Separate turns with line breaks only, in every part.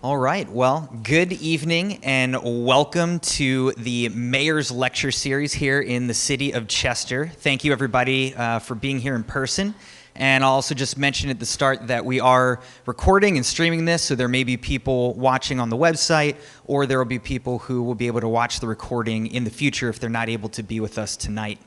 All right, well, good evening and welcome to the Mayor's Lecture Series here in the city of Chester. Thank you everybody for being here in person. And I'll also just mention at the start that we are recording and streaming this, so there may be people watching on the website, or there will be people who will be able to watch the recording in the future if they're not able to be with us tonight.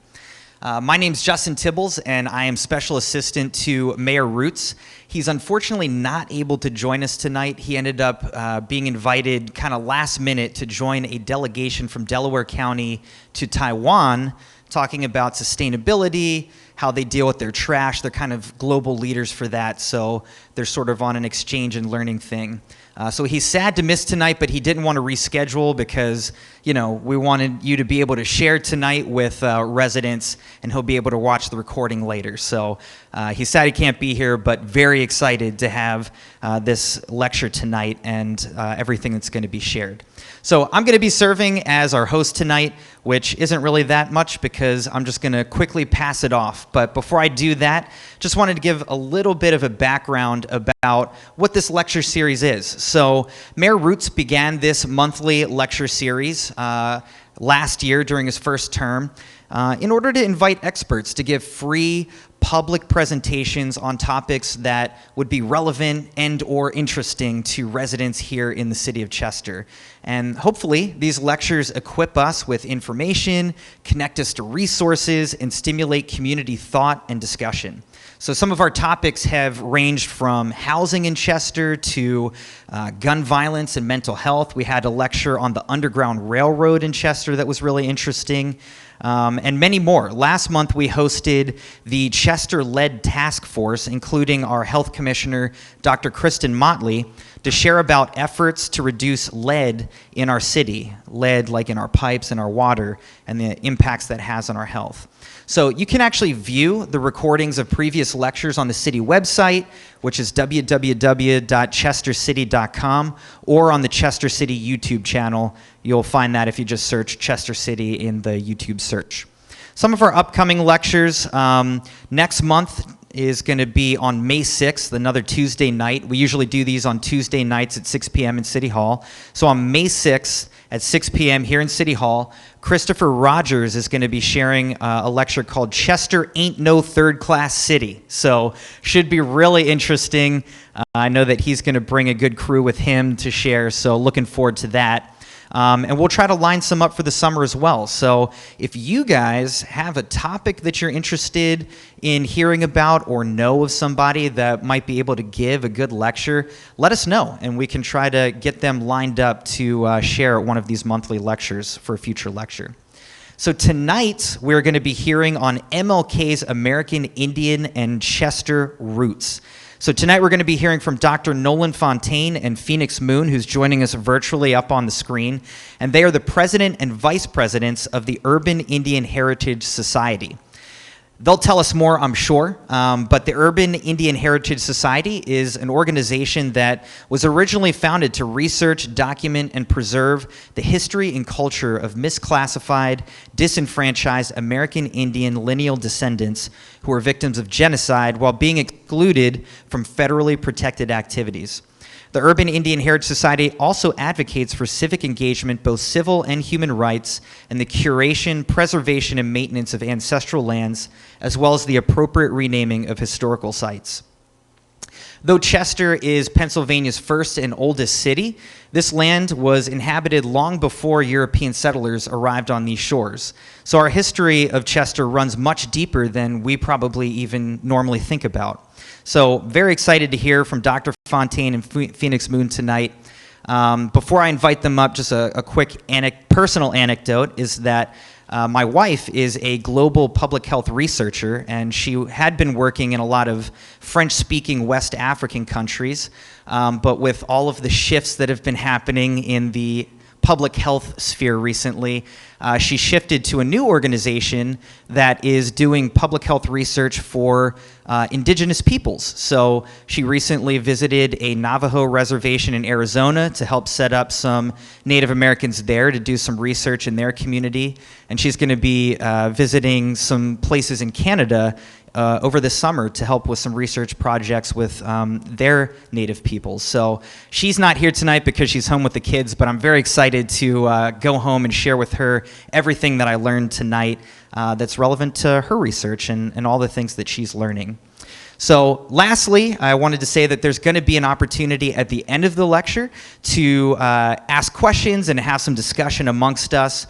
My name's Justin Tibbles, and I am Special Assistant to Mayor Roots. He's unfortunately not able to join us tonight. He ended up being invited kind of last minute to join a delegation from Delaware County to Taiwan, talking about sustainability, how they deal with their trash. They're kind of global leaders for that, so they're sort of on an exchange and learning thing. So he's sad to miss tonight, but he didn't want to reschedule because, you know, we wanted you to be able to share tonight with residents, and he'll be able to watch the recording later. So he's sad he can't be here, but very excited to have this lecture tonight and everything that's going to be shared. So I'm going to be serving as our host tonight, which isn't really that much because I'm just going to quickly pass it off. But before I do that, just wanted to give a little bit of a background about what this lecture series is. So Mayor Roots began this monthly lecture series last year during his first term in order to invite experts to give free public presentations on topics that would be relevant and or interesting to residents here in the city of Chester. And hopefully these lectures equip us with information, connect us to resources, and stimulate community thought and discussion. So some of our topics have ranged from housing in Chester to gun violence and mental health. We had a lecture on the Underground Railroad in Chester that was really interesting. And many more. Last month, we hosted the Chester Lead Task Force, including our Health Commissioner, Dr. Kristen Motley, to share about efforts to reduce lead in our city, lead like in our pipes and our water, and the impacts that has on our health. So you can actually view the recordings of previous lectures on the city website, which is www.chestercity.com, or on the Chester City YouTube channel. You'll find that if you just search Chester City in the YouTube search. Some of our upcoming lectures next month is going to be on May 6th, another Tuesday night. We usually do these on Tuesday nights at 6 p.m. in City Hall. So on May 6th at 6 p.m. here in City Hall, Christopher Rogers is going to be sharing a lecture called Chester Ain't No Third Class City. So should be really interesting. I know that he's going to bring a good crew with him to share, so looking forward to that. And we'll try to line some up for the summer as well. So if you guys have a topic that you're interested in hearing about or know of somebody that might be able to give a good lecture, let us know, and we can try to get them lined up to share at one of these monthly lectures for a future lecture. So tonight, we're going to be hearing on MLK's American Indian and Chester roots. So tonight we're going to be hearing from Dr. Nolan Fontaine and Phoenix Moon, who's joining us virtually up on the screen. And they are the president and vice presidents of the Urban Indian Heritage Society. They'll tell us more, I'm sure, but the Urban Indian Heritage Society is an organization that was originally founded to research, document, and preserve the history and culture of misclassified, disenfranchised American Indian lineal descendants who were victims of genocide while being excluded from federally protected activities. The Urban Indian Heritage Society also advocates for civic engagement, both civil and human rights, and the curation, preservation, and maintenance of ancestral lands, as well as the appropriate renaming of historical sites. Though Chester is Pennsylvania's first and oldest city, this land was inhabited long before European settlers arrived on these shores. So our history of Chester runs much deeper than we probably even normally think about. So very excited to hear from Dr. Fontaine and Phoenix Moon tonight. Before I invite them up, just a quick personal anecdote is that my wife is a global public health researcher, and she had been working in a lot of French-speaking West African countries, but with all of the shifts that have been happening in the public health sphere recently, she shifted to a new organization that is doing public health research for indigenous peoples. So she recently visited a Navajo reservation in Arizona to help set up some Native Americans there to do some research in their community. And she's going to be visiting some places in Canada over the summer to help with some research projects with their native peoples. So she's not here tonight because she's home with the kids, but I'm very excited to go home and share with her everything that I learned tonight that's relevant to her research and all the things that she's learning. So lastly, I wanted to say that there's going to be an opportunity at the end of the lecture to ask questions and have some discussion amongst us.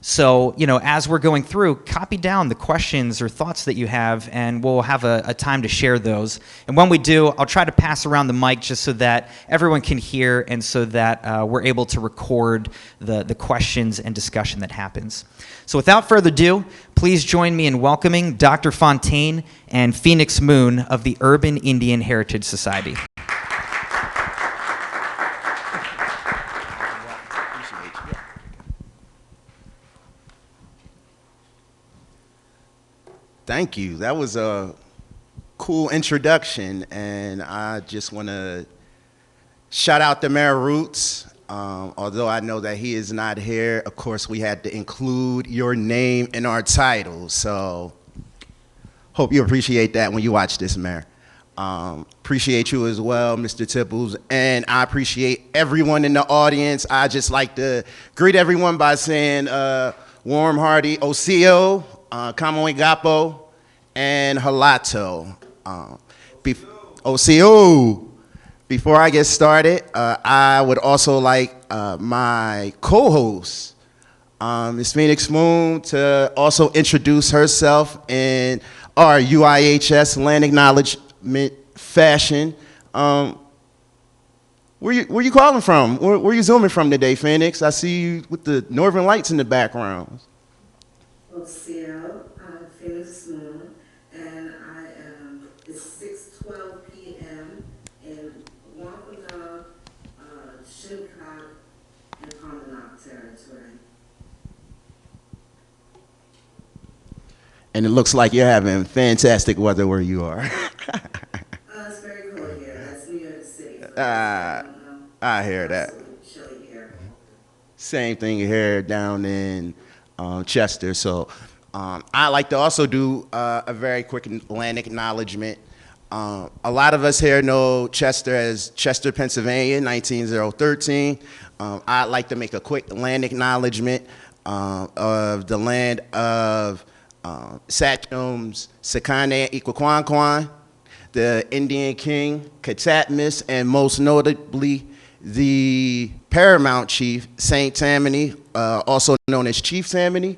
So, as we're going through, copy down the questions or thoughts that you have, and we'll have a time to share those. And when we do, I'll try to pass around the mic just so that everyone can hear and so that we're able to record the questions and discussion that happens. So without further ado, please join me in welcoming Dr. Fontaine and Phoenix Moon of the Urban Indian Heritage Society.
Thank you. That was a cool introduction, and I just want to shout out to Mayor Roots. Although I know that he is not here, of course, we had to include your name in our title. So hope you appreciate that when you watch this, Mayor. Appreciate you as well, Mr. Tipples, and I appreciate everyone in the audience. I just like to greet everyone by saying warm, hearty Osio, Kamoe Gapo, and Halato. Osio. Before I get started, I would also like my co-host, Ms. Phoenix Moon, to also introduce herself in our UIHS land acknowledgement fashion. Where you calling from? Where you zooming from today, Phoenix? I see you with the northern lights in the background.
Osio, I'm Phoenix Moon, and it's 6:12 p.m. in Wampanoag, Shinnecock, and Armagnac territory.
And it looks like you're having fantastic weather where you are.
It's very cool here. That's New York City.
I hear that.
Chilly here.
Same thing here down in Chester. So I like to also do a very quick land acknowledgement. A lot of us here know Chester as Chester, Pennsylvania, 19013. I'd like to make a quick land acknowledgement of the land of Sachems Sekane Ikwakwankwan, the Indian King Katatmis, and most notably the Paramount Chief, Saint Tammany, also known as Chief Tammany,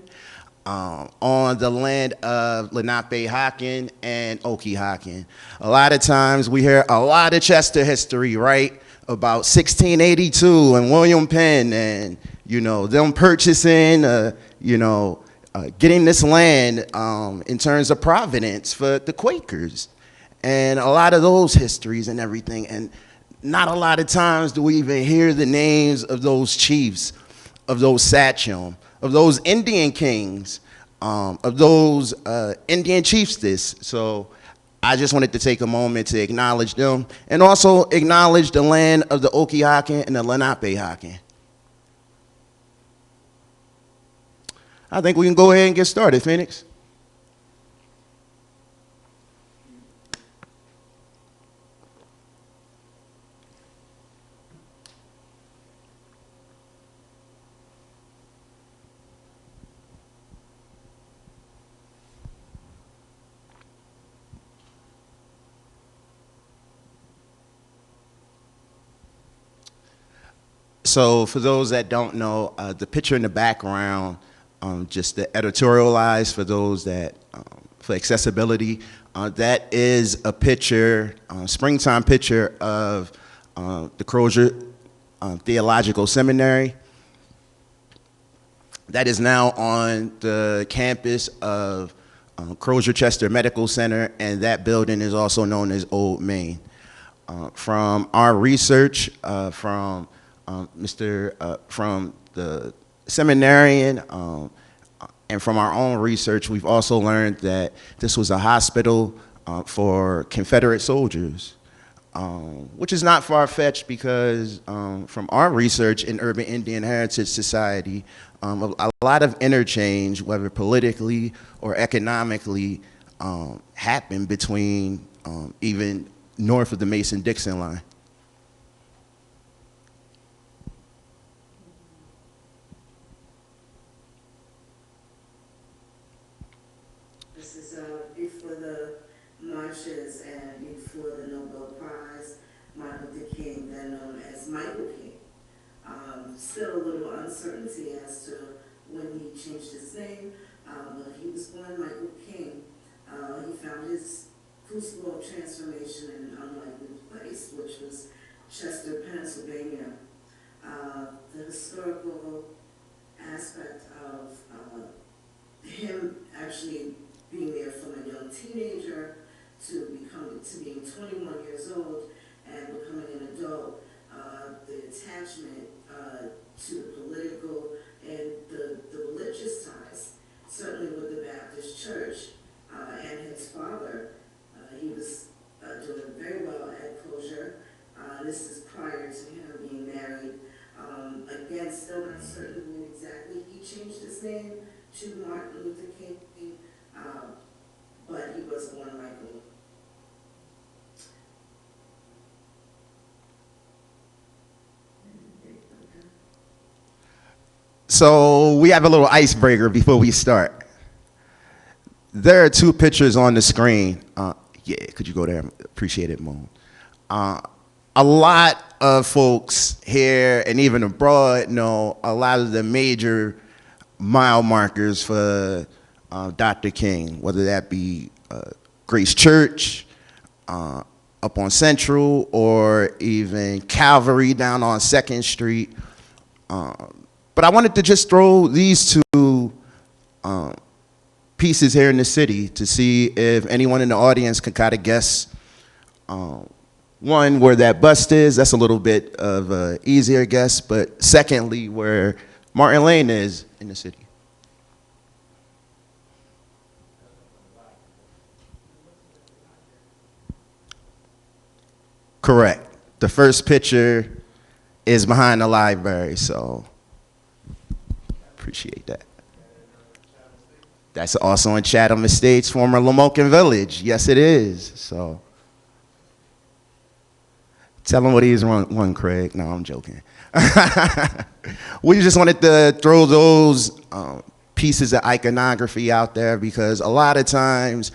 on the land of Lenape-Hockin and Okie-Hockin. A lot of times we hear a lot of Chester history, right? About 1682 and William Penn and, them purchasing, getting this land in terms of providence for the Quakers. And a lot of those histories and everything. And not a lot of times do we even hear the names of those chiefs, of those sachem, of those Indian kings, of those Indian chiefstess. So I just wanted to take a moment to acknowledge them and also acknowledge the land of the Okie-Hockin and the Lenape-Hockin. I think we can go ahead and get started, Phoenix. So for those that don't know, the picture in the background, just to editorialize for those that, for accessibility, that is a picture, springtime picture of the Crozier Theological Seminary. That is now on the campus of Crozier Chester Medical Center, and that building is also known as Old Main. From our research, from the seminarian, and from our own research, we've also learned that this was a hospital for Confederate soldiers, which is not far-fetched because from our research in Urban Indian Heritage Society, a lot of interchange, whether politically or economically, happened between even north of the Mason-Dixon line.
This is before the marches and before the Nobel Prize. Martin Luther King, then known as Michael King. Still a little uncertainty as to when he changed his name, but he was born Michael King. He found his crucible of transformation in an unlikely place, which was Chester, Pennsylvania. The historical aspect of him actually being there from a young teenager to being 21 years old and becoming an adult, the attachment to the political and the religious ties, certainly with the Baptist Church and his father. He was doing very well at Closure. This is prior to him being married. Again, still not certain when exactly he changed his name to Martin Luther King, but he was born Michael.
So we have a little icebreaker before we start. There are two pictures on the screen. Yeah, could you go there? Appreciate it, Moon. A lot of folks here and even abroad know a lot of the major mile markers for Dr. King, whether that be Grace Church, up on Central, or even Calvary down on 2nd Street. But I wanted to just throw these two pieces here in the city to see if anyone in the audience can kind of guess one, where that bust is. That's a little bit of an easier guess. But secondly, where Martin Lane is in the city. Correct. The first picture is behind the library, so appreciate that. That's also in Chatham Estates, former Lamoken Village. Yes, it is. So tell him what he's won, Craig. No, I'm joking. We just wanted to throw those pieces of iconography out there because a lot of times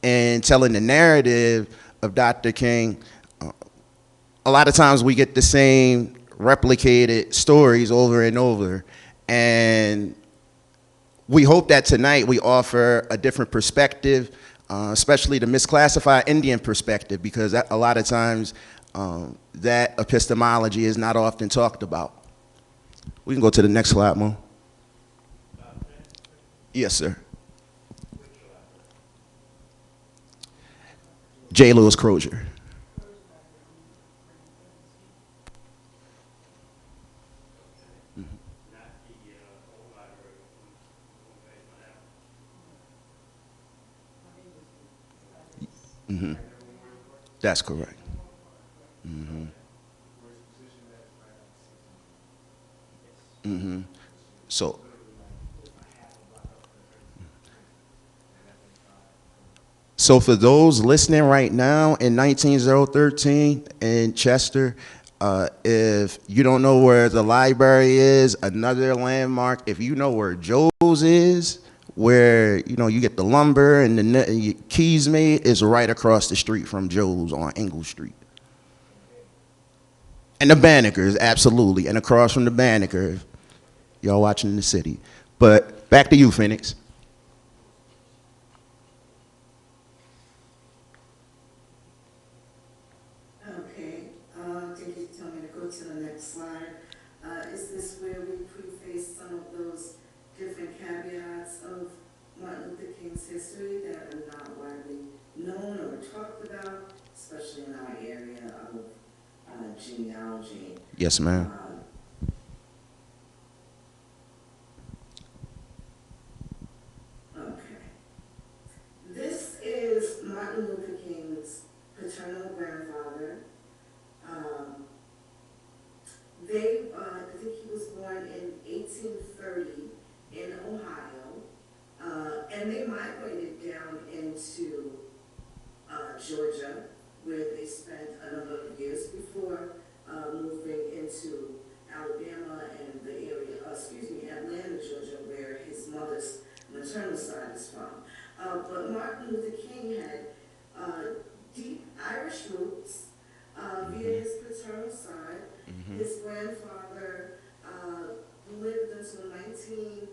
in telling the narrative of Dr. King, a lot of times we get the same replicated stories over and over. And we hope that tonight we offer a different perspective, especially the misclassified Indian perspective, because a lot of times that epistemology is not often talked about. We can go to the next slide, Mo. Yes, sir. J. Lewis Crozier. Mm-hmm. That's correct. Mm-hmm. Mm-hmm. So for those listening right now in 19013 in Chester, if you don't know where the library is, another landmark, if you know where Joe's is, where you get the lumber and the keys made, is right across the street from Joe's on Engle Street. And the Banneker's, absolutely, and across from the Banneker, y'all watching the city. But back to you, Phoenix.
Okay, I think you told me to go to the next slide. Is this where we preface some of those different caveats of Martin Luther King's history that are not widely known or talked about, especially in our area of genealogy?
Yes, ma'am.
Okay. This is Martin Luther King's paternal grandfather. I think he was born in 1830 in Ohio, and they migrated down into they spent a number of years before moving into Alabama and the area, Atlanta, Georgia, where his mother's maternal side is from. But Martin Luther King had deep Irish roots via his paternal side. His grandfather lived until 13.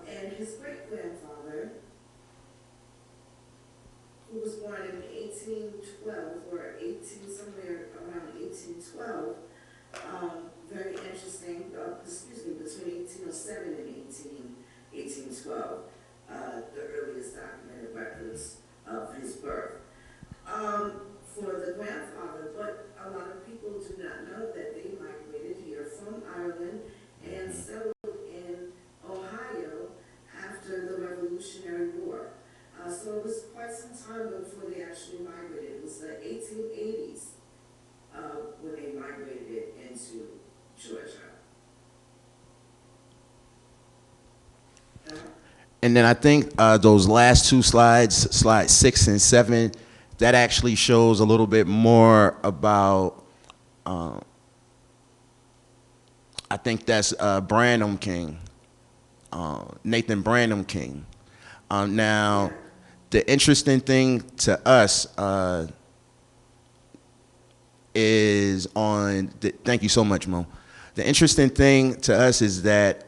And his great-grandfather, who was born in 1812 or 1812, very interesting, between 1807 and 1812, the earliest documented records of his birth. For the grandfather, but a lot of people do not know that they migrated here from Ireland and settled in Ohio after the Revolutionary War. So it was quite some time before they actually migrated. It was the 1880s when they migrated into Georgia.
And then I think those last two slides, slide 6 and 7, that actually shows a little bit more about, I think that's Branham King, Nathan Branham King. Now, the interesting thing to us is thank you so much, Mo. The interesting thing to us is that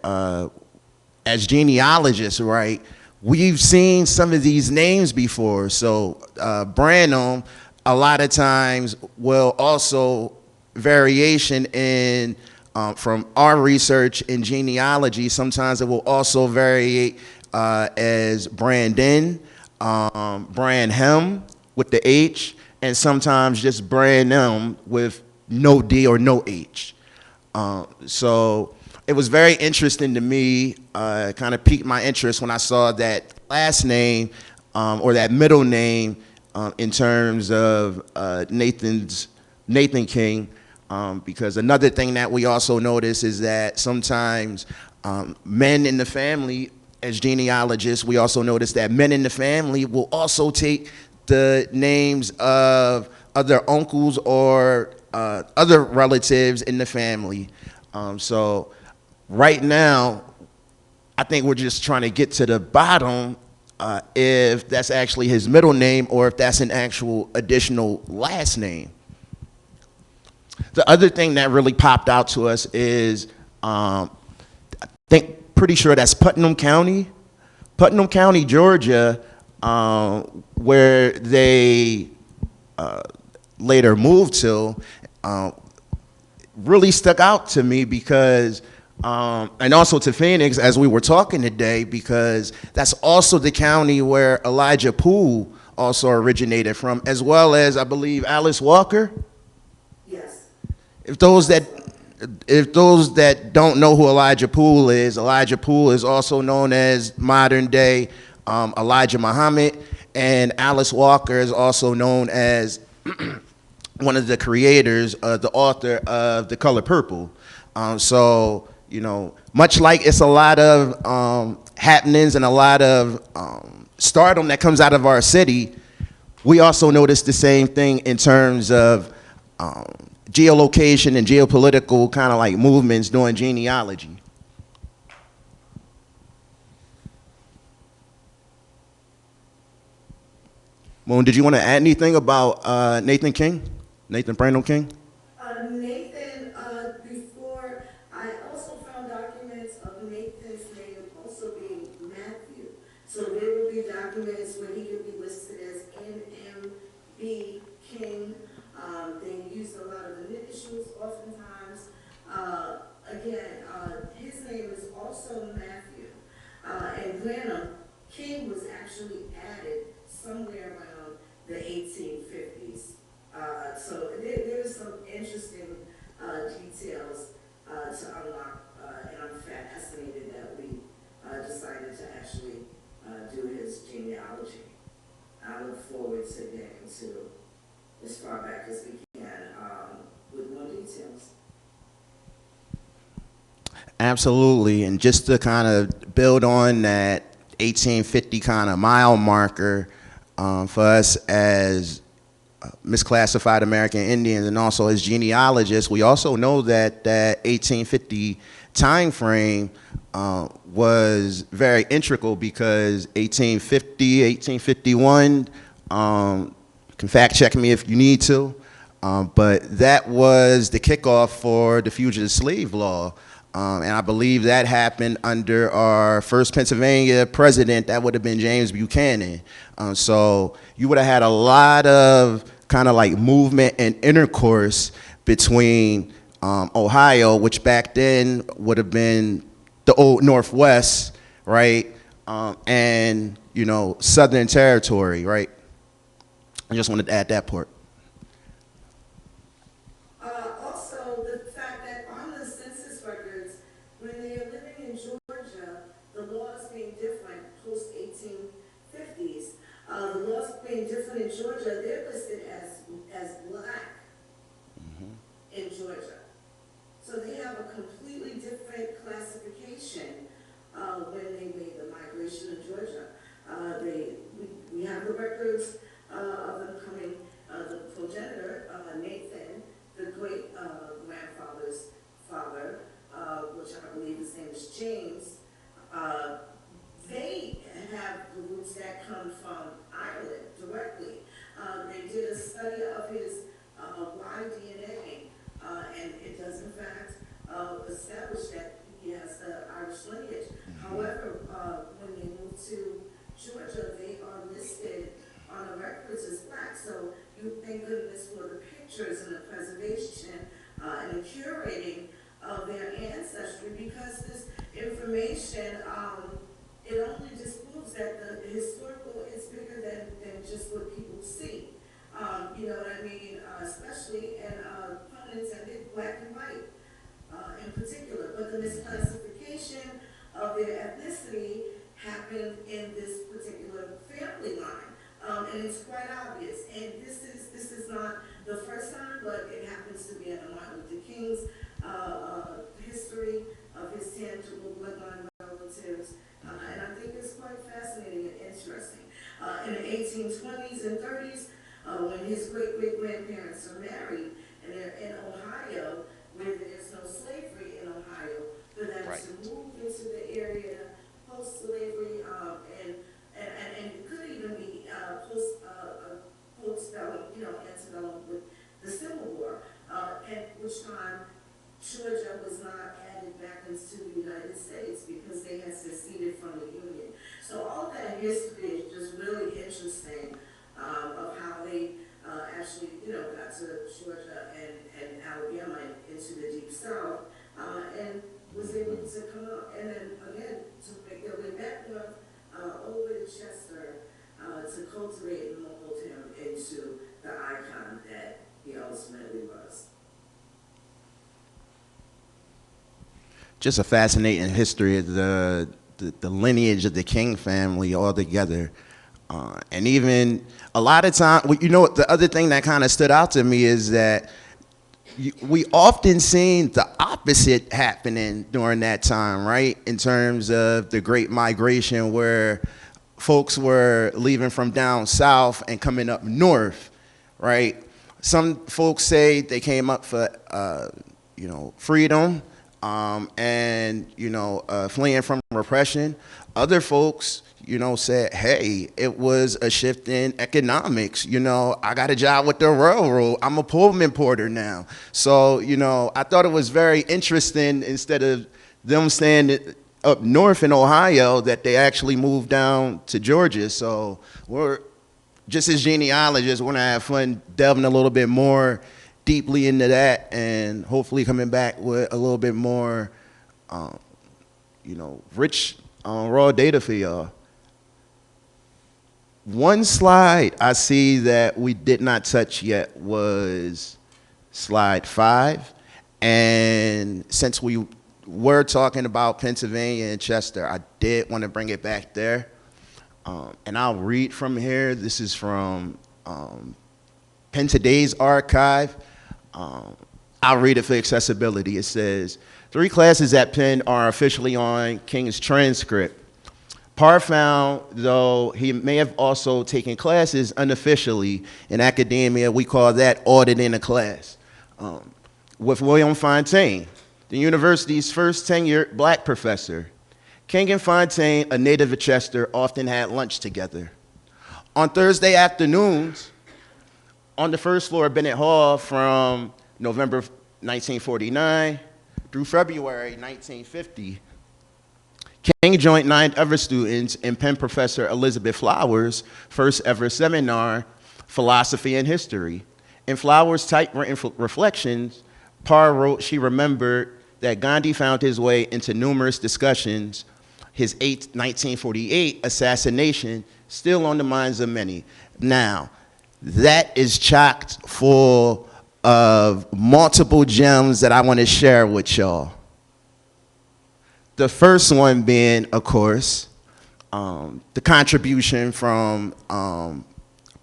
as genealogists, right, we've seen some of these names before. So Branham, a lot of times, will also variation in, from our research in genealogy, sometimes it will also vary as Brandon, Branham with the H, and sometimes just Branham with no D or no H. So it was very interesting to me, kind of piqued my interest when I saw that last name or that middle name in terms of Nathan King, because another thing that we also notice is that sometimes men in the family, as genealogists, we also notice that men in the family will also take the names of other uncles or other relatives in the family. So right now, I think we're just trying to get to the bottom if that's actually his middle name or if that's an actual additional last name. The other thing that really popped out to us is, pretty sure that's Putnam County, Georgia, where they later moved to, really stuck out to me because, and also to Phoenix as we were talking today, because that's also the county where Elijah Poole also originated from, as well as, I believe, Alice Walker.
Yes.
If those that don't know who Elijah Poole is also known as modern day Elijah Muhammad, and Alice Walker is also known as one of the creators, the author of The Color Purple. So, you know, much like it's a lot of happenings and a lot of stardom that comes out of our city, we also notice the same thing in terms of geolocation and geopolitical kind of like movements doing genealogy. Moon, did you want to add anything about Nathan Branham King?
Nathan, before, I also found documents of Nathan's name also being Matthew. So there will be documents where he could be listed as N.M.B. King. They used a lot of initials oftentimes. His name is also Matthew. And Branham King was actually added somewhere around the 1850s. So there's some interesting details to unlock, and I'm fascinated that we decided to actually do his genealogy. I look forward to getting to as far back as we can with more details.
Absolutely, and just to kind of build on that 1850 kind of mile marker, For us as misclassified American Indians and also as genealogists, we also know that that 1850 time frame was very integral because 1850, 1851, can fact check me if you need to, but that was the kickoff for the fugitive slave law. And I believe that happened under our first Pennsylvania president. That would have been James Buchanan. So you would have had a lot of kind of like movement and intercourse between Ohio, which back then would have been the old Northwest, right? And, you know, Southern Territory, right? I just wanted to add that part.
Also, the fact that on the census records, when they are living in Georgia, the laws being different post 1850s, the laws being different in Georgia, they're listed as black in Georgia. So they have a completely different classification when they made the migration to Georgia. We have the records of them coming, the progenitor, Nathan, the great grandfather's father, which I believe his name is James. They have the roots that come from Ireland directly. They did a study of his Y-DNA, and it does in fact establish that he has the Irish lineage. However, when they moved to Georgia, they are listed on the records as black. So you thank goodness for the pictures and the preservation and the curating of their ancestry, because this information, it only disproves that the historical is bigger than just what people see. You know what I mean? Especially in pun intended, black and white in particular. But the misclassification of their ethnicity happened in this particular family line. And it's quite obvious. And this is not the first time, but it happens to be in Martin Luther King's history of his tangible bloodline relatives. And I think it's quite fascinating and interesting. In the 1820s and 30s, when his great-great-grandparents are married, and they're in Ohio, where there's no slavery in Ohio, for them to move into the area post-slavery, and it could even be post-bellum, you know, antebellum with the Civil War, at which time Georgia was not added back into the United States because they had seceded from the Union. So all that history is just really interesting, of how they actually, you know, got to Georgia and Alabama and into the Deep South, and was able to come up and then again to make their way back north over to Chester to cultivate and mold him into the icon that he ultimately was.
Just a fascinating history of the lineage of the King family altogether. And even a lot of time, you know, the other thing that kind of stood out to me is that we often seen the opposite happening during that time, right? In terms of the Great Migration, where folks were leaving from down south and coming up north, right? Some folks say they came up for, you know, freedom, and, you know, fleeing from repression. Other folks, you know, said, hey, it was a shift in economics. You know, I got a job with the railroad. I'm a Pullman porter now. So, you know, I thought it was very interesting, instead of them staying up north in Ohio, that they actually moved down to Georgia. So we're, just as genealogists, we're gonna have fun delving a little bit more deeply into that, and hopefully coming back with a little bit more, you know, rich raw data for y'all. One slide I see that we did not touch yet was slide 5. And since we were talking about Pennsylvania and Chester, I did want to bring it back there. And I'll read from here. This is from Penn Today's archive. I'll read it for accessibility. It says, 3 classes at Penn are officially on King's transcript. Parr found, though he may have also taken classes unofficially in academia, we call that auditing a class, with William Fontaine, the university's first tenured black professor. King and Fontaine, a native of Chester, often had lunch together. On Thursday afternoons, on the first floor of Bennett Hall from November 1949 through February 1950, King joined 9 other students in Penn Professor Elizabeth Flowers' first ever seminar, Philosophy and History. In Flowers' typewritten reflections, Parr wrote she remembered that Gandhi found his way into numerous discussions, his 1948 assassination still on the minds of many. Now, that is chocked full of multiple gems that I want to share with y'all. The first one being, of course, the contribution from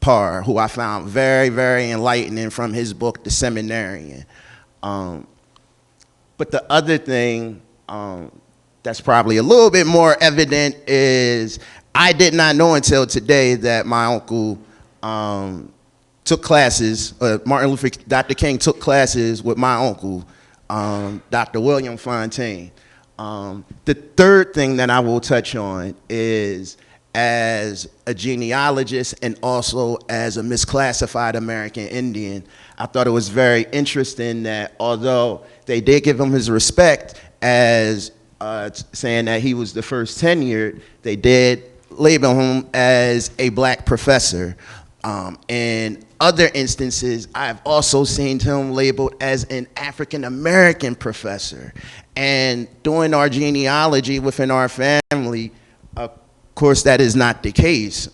Parr, who I found very, very enlightening from his book, The Seminarian. But the other thing that's probably a little bit more evident is I did not know until today that my uncle took classes, Dr. King took classes with my uncle, Dr. William Fontaine. The third thing that I will touch on is, as a genealogist and also as a misclassified American Indian, I thought it was very interesting that although they did give him his respect as saying that he was the first tenured, they did label him as a black professor. In other instances, I've also seen him labeled as an African-American professor. And doing our genealogy within our family, of course, that is not the case.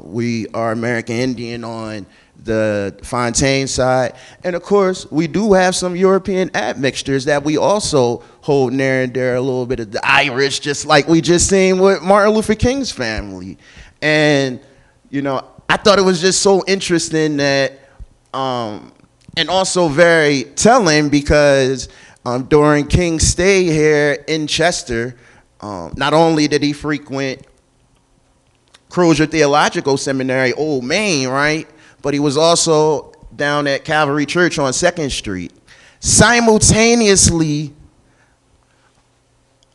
We are American Indian on the Fontaine side. And of course, we do have some European admixtures that we also hold near and dear, a little bit of the Irish, just like we just seen with Martin Luther King's family. And, you know, I thought it was just so interesting that, and also very telling because during King's stay here in Chester, not only did he frequent Crozier Theological Seminary, Old Main, right? But he was also down at Calvary Church on 2nd Street. Simultaneously,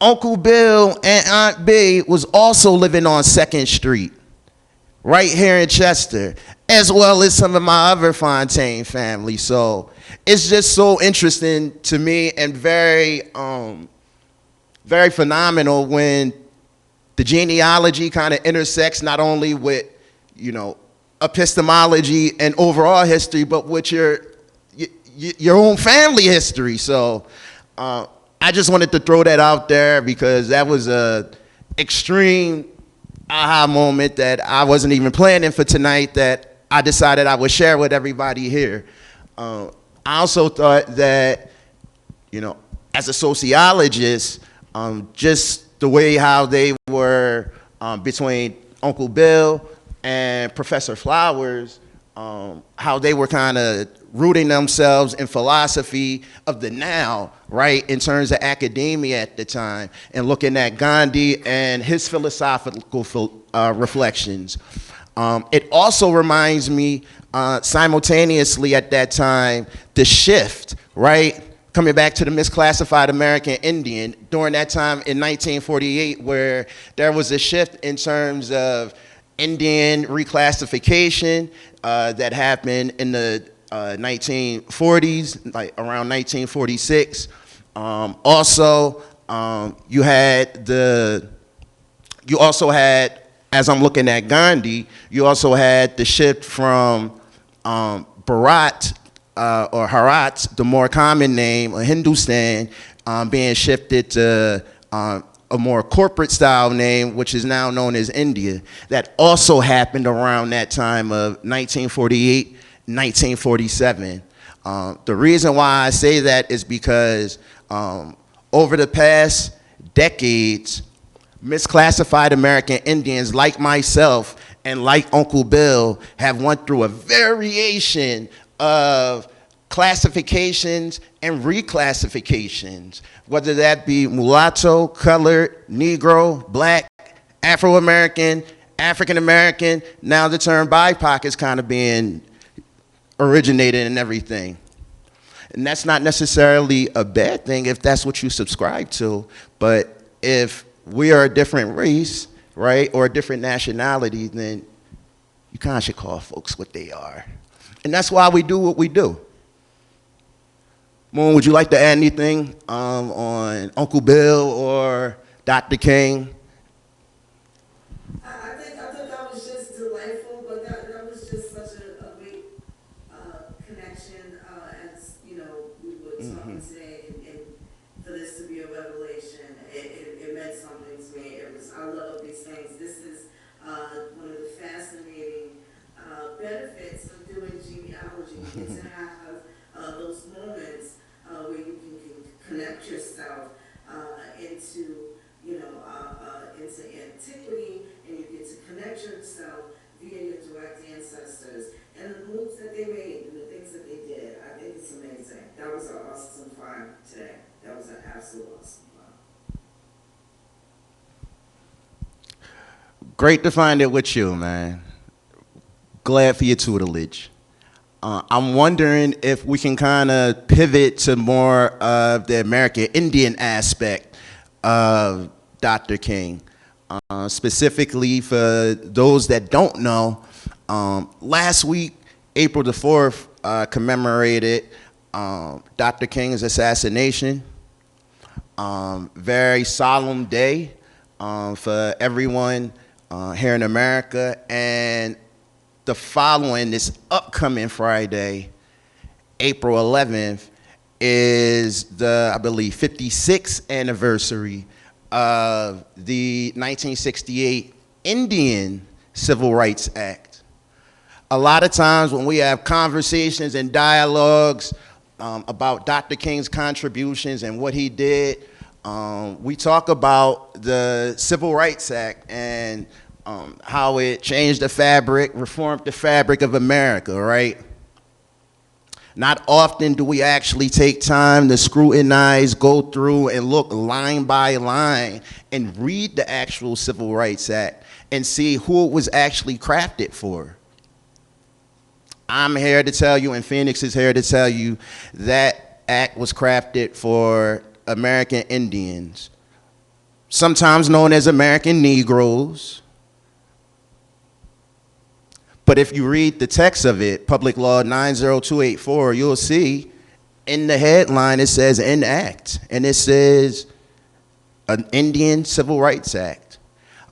Uncle Bill and Aunt Bee was also living on 2nd Street, right here in Chester, as well as some of my other Fontaine family. So it's just so interesting to me and very, very phenomenal when the genealogy kind of intersects not only with, you know, epistemology and overall history, but with your own family history. So I just wanted to throw that out there because that was a extreme aha moment that I wasn't even planning for tonight that I decided I would share with everybody here. I also thought that, you know, as a sociologist, just the way how they were between Uncle Bill and Professor Flowers, how they were kind of rooting themselves in philosophy of the now, right, in terms of academia at the time, and looking at Gandhi and his philosophical reflections. It also reminds me simultaneously at that time, the shift, right, coming back to the misclassified American Indian during that time in 1948, where there was a shift in terms of Indian reclassification that happened in the 1940s, like around 1946. Also, you also had, as I'm looking at Gandhi, you also had the shift from Bharat or Harat, the more common name, or Hindustan, being shifted to a more corporate style name, which is now known as India. That also happened around that time of 1948, 1947. The reason why I say that is because over the past decades, misclassified American Indians like myself and like Uncle Bill have went through a variation of classifications and reclassifications, whether that be mulatto, colored, Negro, black, Afro-American, African-American, now the term BIPOC is kind of being originated and everything. And that's not necessarily a bad thing if that's what you subscribe to, but if we are a different race, right, or a different nationality, then you kind of should call folks what they are. And that's why we do what we do. Moon, would you like to add anything on Uncle Bill or Dr. King?
I thought that was just delightful, but that was just such a great connection, as you know, we were talking today, and for this to be a revelation, it meant something to me. I love these things. This is one of the fascinating benefits of doing genealogy, is to have those moments where you can connect yourself into, into antiquity, and you get to connect yourself via your direct ancestors and the moves that they made and the things that they did. I think it's amazing. That was an awesome find today. That was an absolute awesome find.
Great to find it with you, man. Glad for your tutelage. I'm wondering if we can kind of pivot to more of the American Indian aspect of Dr. King. Specifically for those that don't know, last week, April the 4th, commemorated Dr. King's assassination. Very solemn day for everyone here in America. And the following, this upcoming Friday, April 11th, is the, I believe, 56th anniversary of the 1968 Indian Civil Rights Act. A lot of times when we have conversations and dialogues about Dr. King's contributions and what he did, we talk about the Civil Rights Act and how it changed the fabric, reformed the fabric of America, right? Not often do we actually take time to scrutinize, go through, and look line by line and read the actual Civil Rights Act and see who it was actually crafted for. I'm here to tell you, and Phoenix is here to tell you, that act was crafted for American Indians, sometimes known as American Negroes. But if you read the text of it, Public Law 90284, you'll see in the headline it says enact, and it says an Indian Civil Rights Act.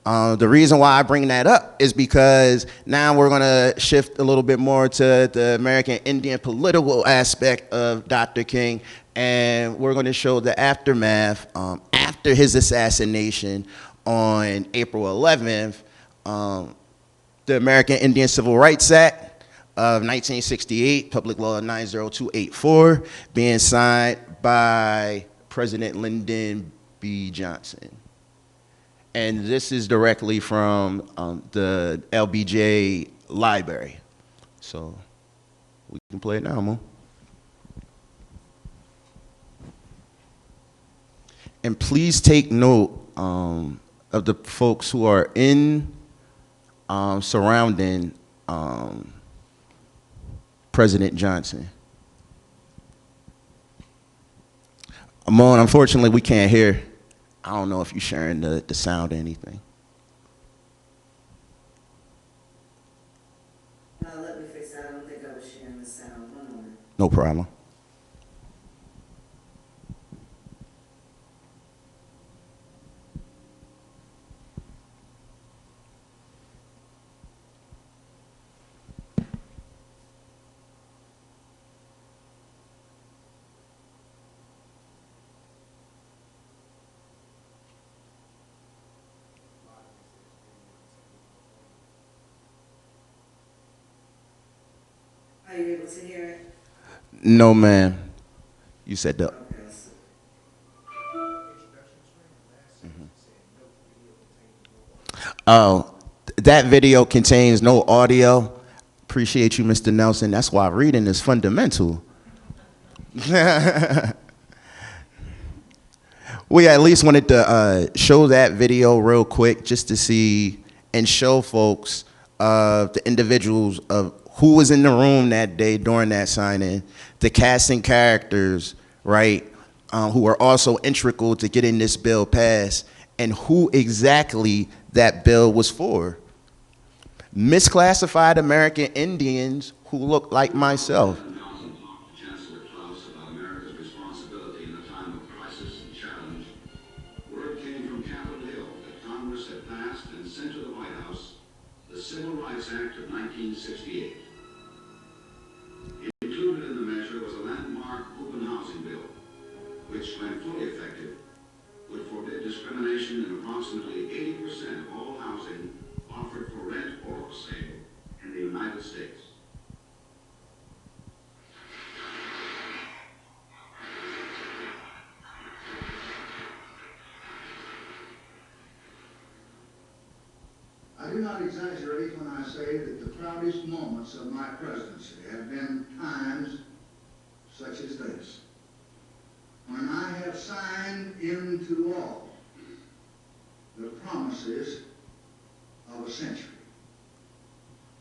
The reason why I bring that up is because now we're going to shift a little bit more to the American Indian political aspect of Dr. King, and we're going to show the aftermath after his assassination on April 11th. The American Indian Civil Rights Act of 1968, Public Law 90284, being signed by President Lyndon B. Johnson. And this is directly from the LBJ library. So we can play it now, Mo. And please take note of the folks who are in surrounding President Johnson. Amon, unfortunately, we can't hear. I don't know if you're sharing the sound or anything.
Let me fix that. I don't think I was sharing the sound. 1 moment.
No problem.
Are you able to hear it?
No, ma'am. You said that.
Okay.
Oh, that video contains no audio. Appreciate you, Mr. Nelson. That's why reading is fundamental. We at least wanted to show that video real quick just to see and show folks the individuals of who was in the room that day during that signing, the casting characters, right, who were also integral to getting this bill passed, and who exactly that bill was for. Misclassified American Indians who look like myself.
The Civil Rights Act of 1968. Included in the measure was a landmark open housing bill, which, when fully effective, would forbid discrimination in approximately 80% of all housing offered for rent or for sale in the United States.
I do not exaggerate when I say that the proudest moments of my presidency have been times such as this, when I have signed into law the promises of a century.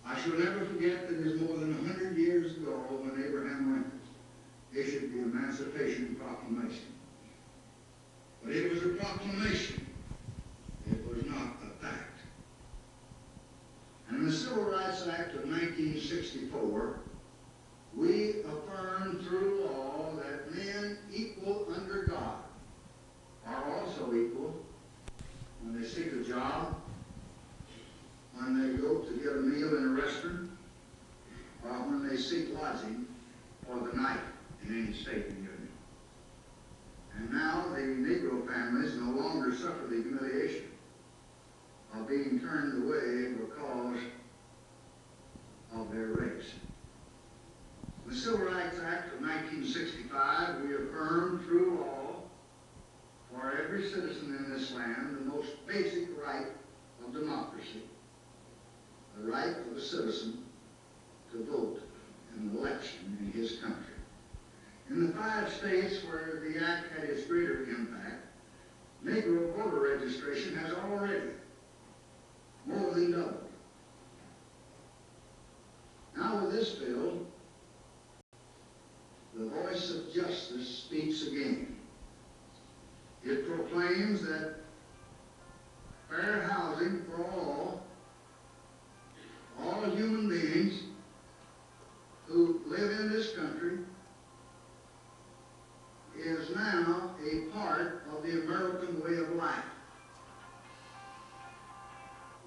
I shall never forget that it is more than 100 years ago when Abraham Lincoln issued the Emancipation Proclamation. But it was a proclamation. It was not a fact. And in the Civil Rights Act of 1964, we affirmed through law that men equal under God are also equal when they seek a job, when they go to get a meal in a restaurant, or when they seek lodging for the night in any state in the Union. And now the Negro families no longer suffer the humiliation of being turned away because of their race. The Civil Rights Act of 1965, we affirmed through law for every citizen in this land the most basic right of democracy, the right of a citizen to vote in an election in his country. In the 5 states where the act had its greater impact, Negro voter registration has already more than doubled. Now with this bill, the voice of justice speaks again. It proclaims that fair housing for all human beings who live in this country is now a part of the American way of life.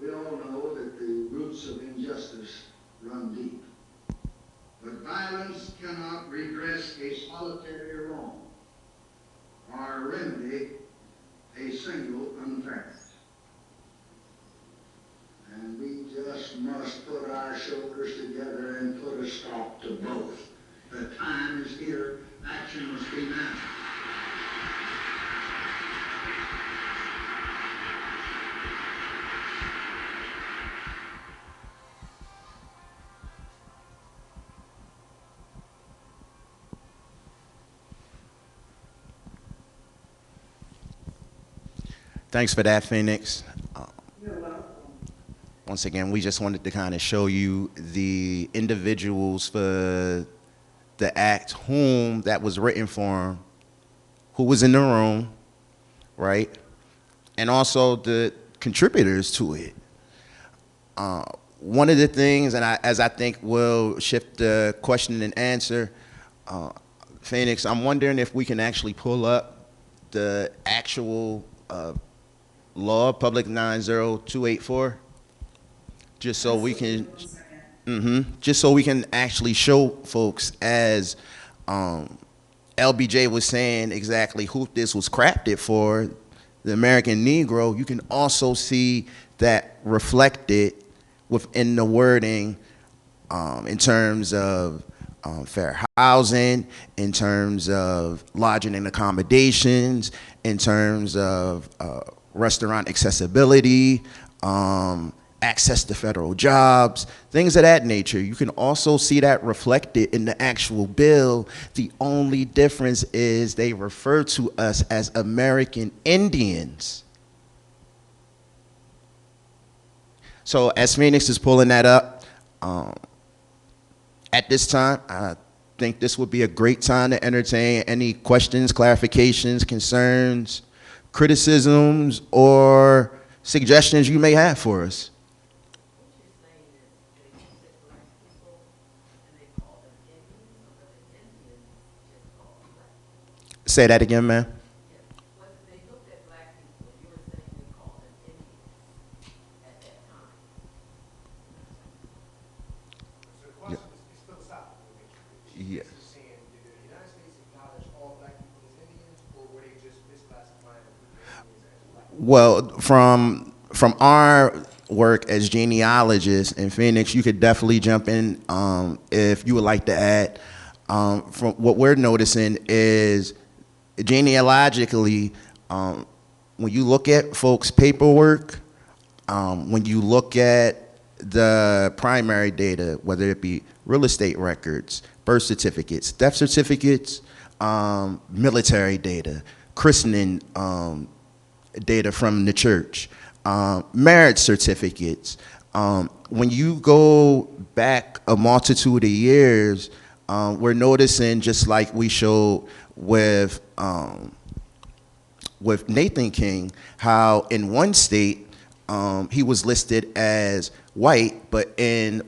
We all know that the roots of injustice run deep. But violence cannot redress a solitary wrong or remedy a single unfairness. And we just must put our shoulders together and put a stop to both. The time is here. Action must be now.
Thanks for that, Phoenix.
You're welcome.
Once again, we just wanted to kind of show you the individuals for the act, whom that was written for, who was in the room, right? And also the contributors to it. One of the things, and as I think we'll shift the question and answer, Phoenix, I'm wondering if we can actually pull up the actual law, Public 90284, just so we can, just so we can actually show folks, as LBJ was saying exactly who this was crafted for, the American Negro. You can also see that reflected within the wording in terms of fair housing, in terms of lodging and accommodations, in terms of restaurant accessibility, access to federal jobs, things of that nature. You can also see that reflected in the actual bill. The only difference is they refer to us as American Indians. So as Phoenix is pulling that up, at this time, I think this would be a great time to entertain any questions, clarifications, concerns, criticisms, or suggestions you may have for us. Say that again, ma'am. Yes. Well, from our work as genealogists in Phoenix, you could definitely jump in if you would like to add. From what we're noticing is genealogically, when you look at folks' paperwork, when you look at the primary data, whether it be real estate records, birth certificates, death certificates, military data, christening data from the church, marriage certificates. When you go back a multitude of years, we're noticing, just like we showed with Nathan King, how in one state he was listed as white, but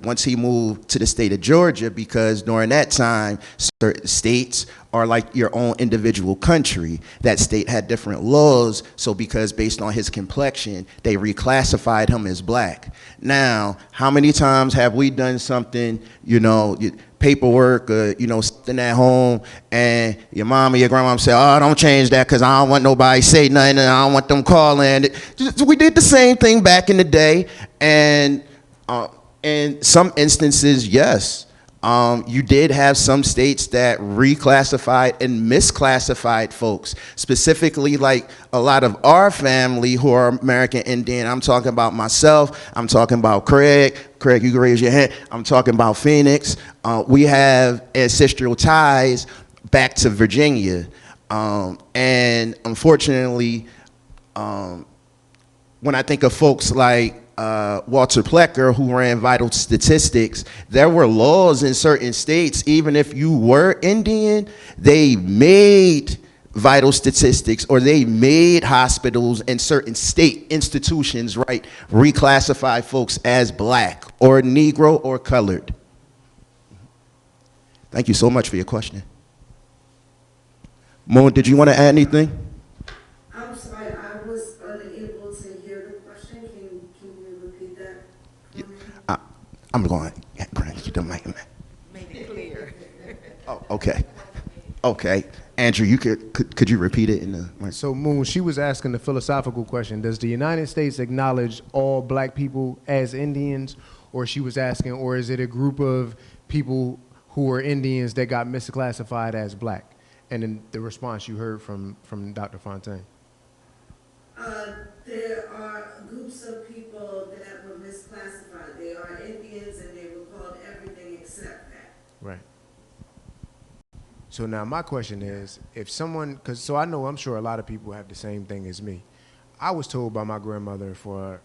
once he moved to the state of Georgia, because during that time, certain states are like your own individual country. That state had different laws, so because based on his complexion, they reclassified him as black. Now, how many times have we done something, paperwork, something at home, and your mom or your grandma say, oh, don't change that because I don't want nobody to say nothing and I don't want them calling. We did the same thing back in the day, and in some instances, yes, you did have some states that reclassified and misclassified folks, specifically like a lot of our family who are American Indian. I'm talking about myself, I'm talking about Craig, you can raise your hand, I'm talking about Phoenix. We have ancestral ties back to Virginia, and unfortunately, when I think of folks like Walter Plecker, who ran Vital Statistics, there were laws in certain states, even if you were Indian, they made Vital Statistics, or they made hospitals and certain state institutions, right, reclassify folks as black or Negro or colored. Thank you so much for your question. Moon, did you want to add anything?
I'm sorry, I was unable to hear the question. Can you repeat that for me?
I'm going to bring you the mic.
Make it clear.
Oh, okay. Okay. Andrew, could you repeat it in the mic?
So, Moon, she was asking the philosophical question: does the United States acknowledge all black people as Indians, or she was asking, or is it a group of people who are Indians that got misclassified as black? And then the response you heard from Dr. Fontaine.
There are groups of people that were misclassified. They are Indians and they were called everything except that.
Right. So now my question is, if someone, I'm sure a lot of people have the same thing as me. I was told by my grandmother for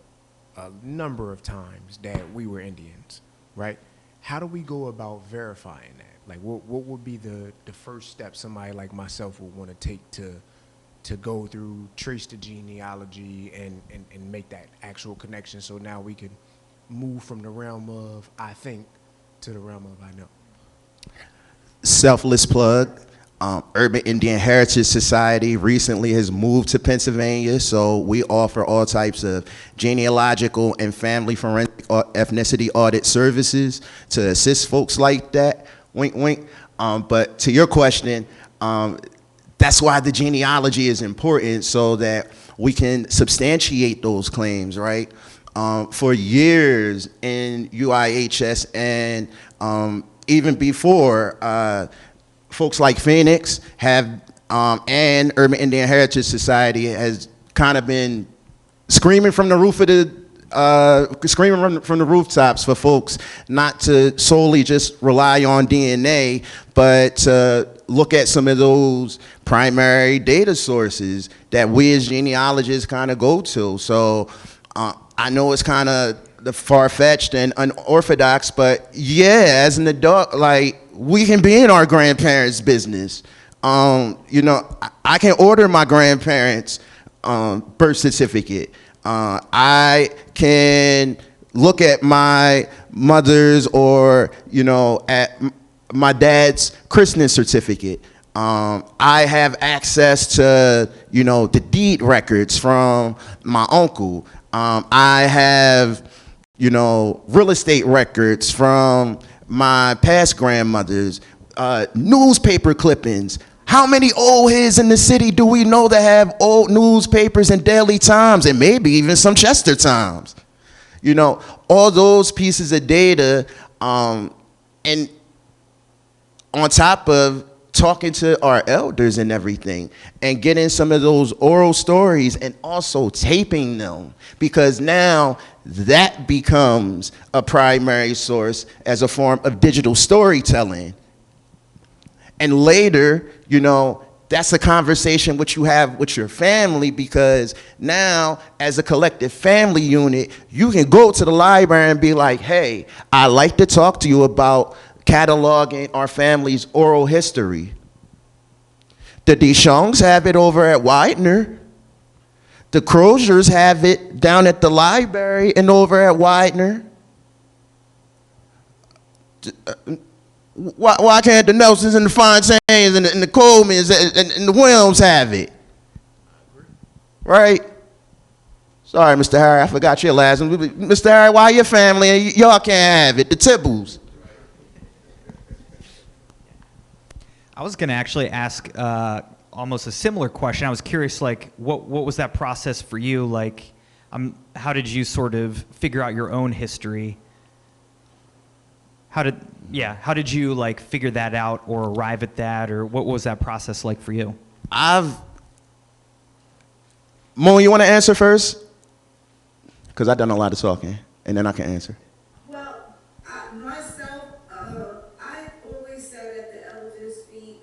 a number of times that we were Indians, right? How do we go about verifying that? Like, what would be the first step somebody like myself would want to take to go through, trace the genealogy, and make that actual connection, so now we can move from the realm of I think to the realm of I know?
Selfless plug. Urban Indian Heritage Society recently has moved to Pennsylvania, so we offer all types of genealogical and family forensic ethnicity audit services to assist folks like that. Wink, wink. But to your question, that's why the genealogy is important, so that we can substantiate those claims, right? For years in UIHS and even before, folks like Phoenix have, and Urban Indian Heritage Society has kind of been screaming from the roof of the screaming from the rooftops for folks not to solely just rely on DNA, but to look at some of those primary data sources that we as genealogists kind of go to. So I know it's kind of the far-fetched and unorthodox, but yeah, as an adult, like, we can be in our grandparents' business. You know, I can order my grandparents' birth certificate. I can look at my mother's or, you know, at my dad's christening certificate. I have access to, you know, the deed records from my uncle. I have, you know, real estate records from my past grandmothers, newspaper clippings. How many old heads in the city do we know that have old newspapers and Daily Times and maybe even some Chester Times? You know, all those pieces of data, and on top of talking to our elders and everything and getting some of those oral stories and also taping them, because now that becomes a primary source as a form of digital storytelling. And later, you know, that's a conversation which you have with your family, because now as a collective family unit, you can go to the library and be like, hey, I'd like to talk to you about cataloging our family's oral history. The Deschongs have it over at Widener. The Croziers have it down at the library and over at Widener. Why can't the Nelsons and the Fontaines and the Colemans and the Williams have it? Right? Sorry, Mr. Harry, I forgot your last name. Mr. Harry, why your family and y'all can't have it? The Tibbles.
I was going to actually ask almost a similar question. I was curious, like, what was that process for you? Like, how did you sort of figure out your own history? How did you, like, figure that out or arrive at that, or what was that process like for you?
Mo, you want to answer first? Because I've done a lot of talking, and then I can answer.
Well, myself, I always sat at the elders' feet.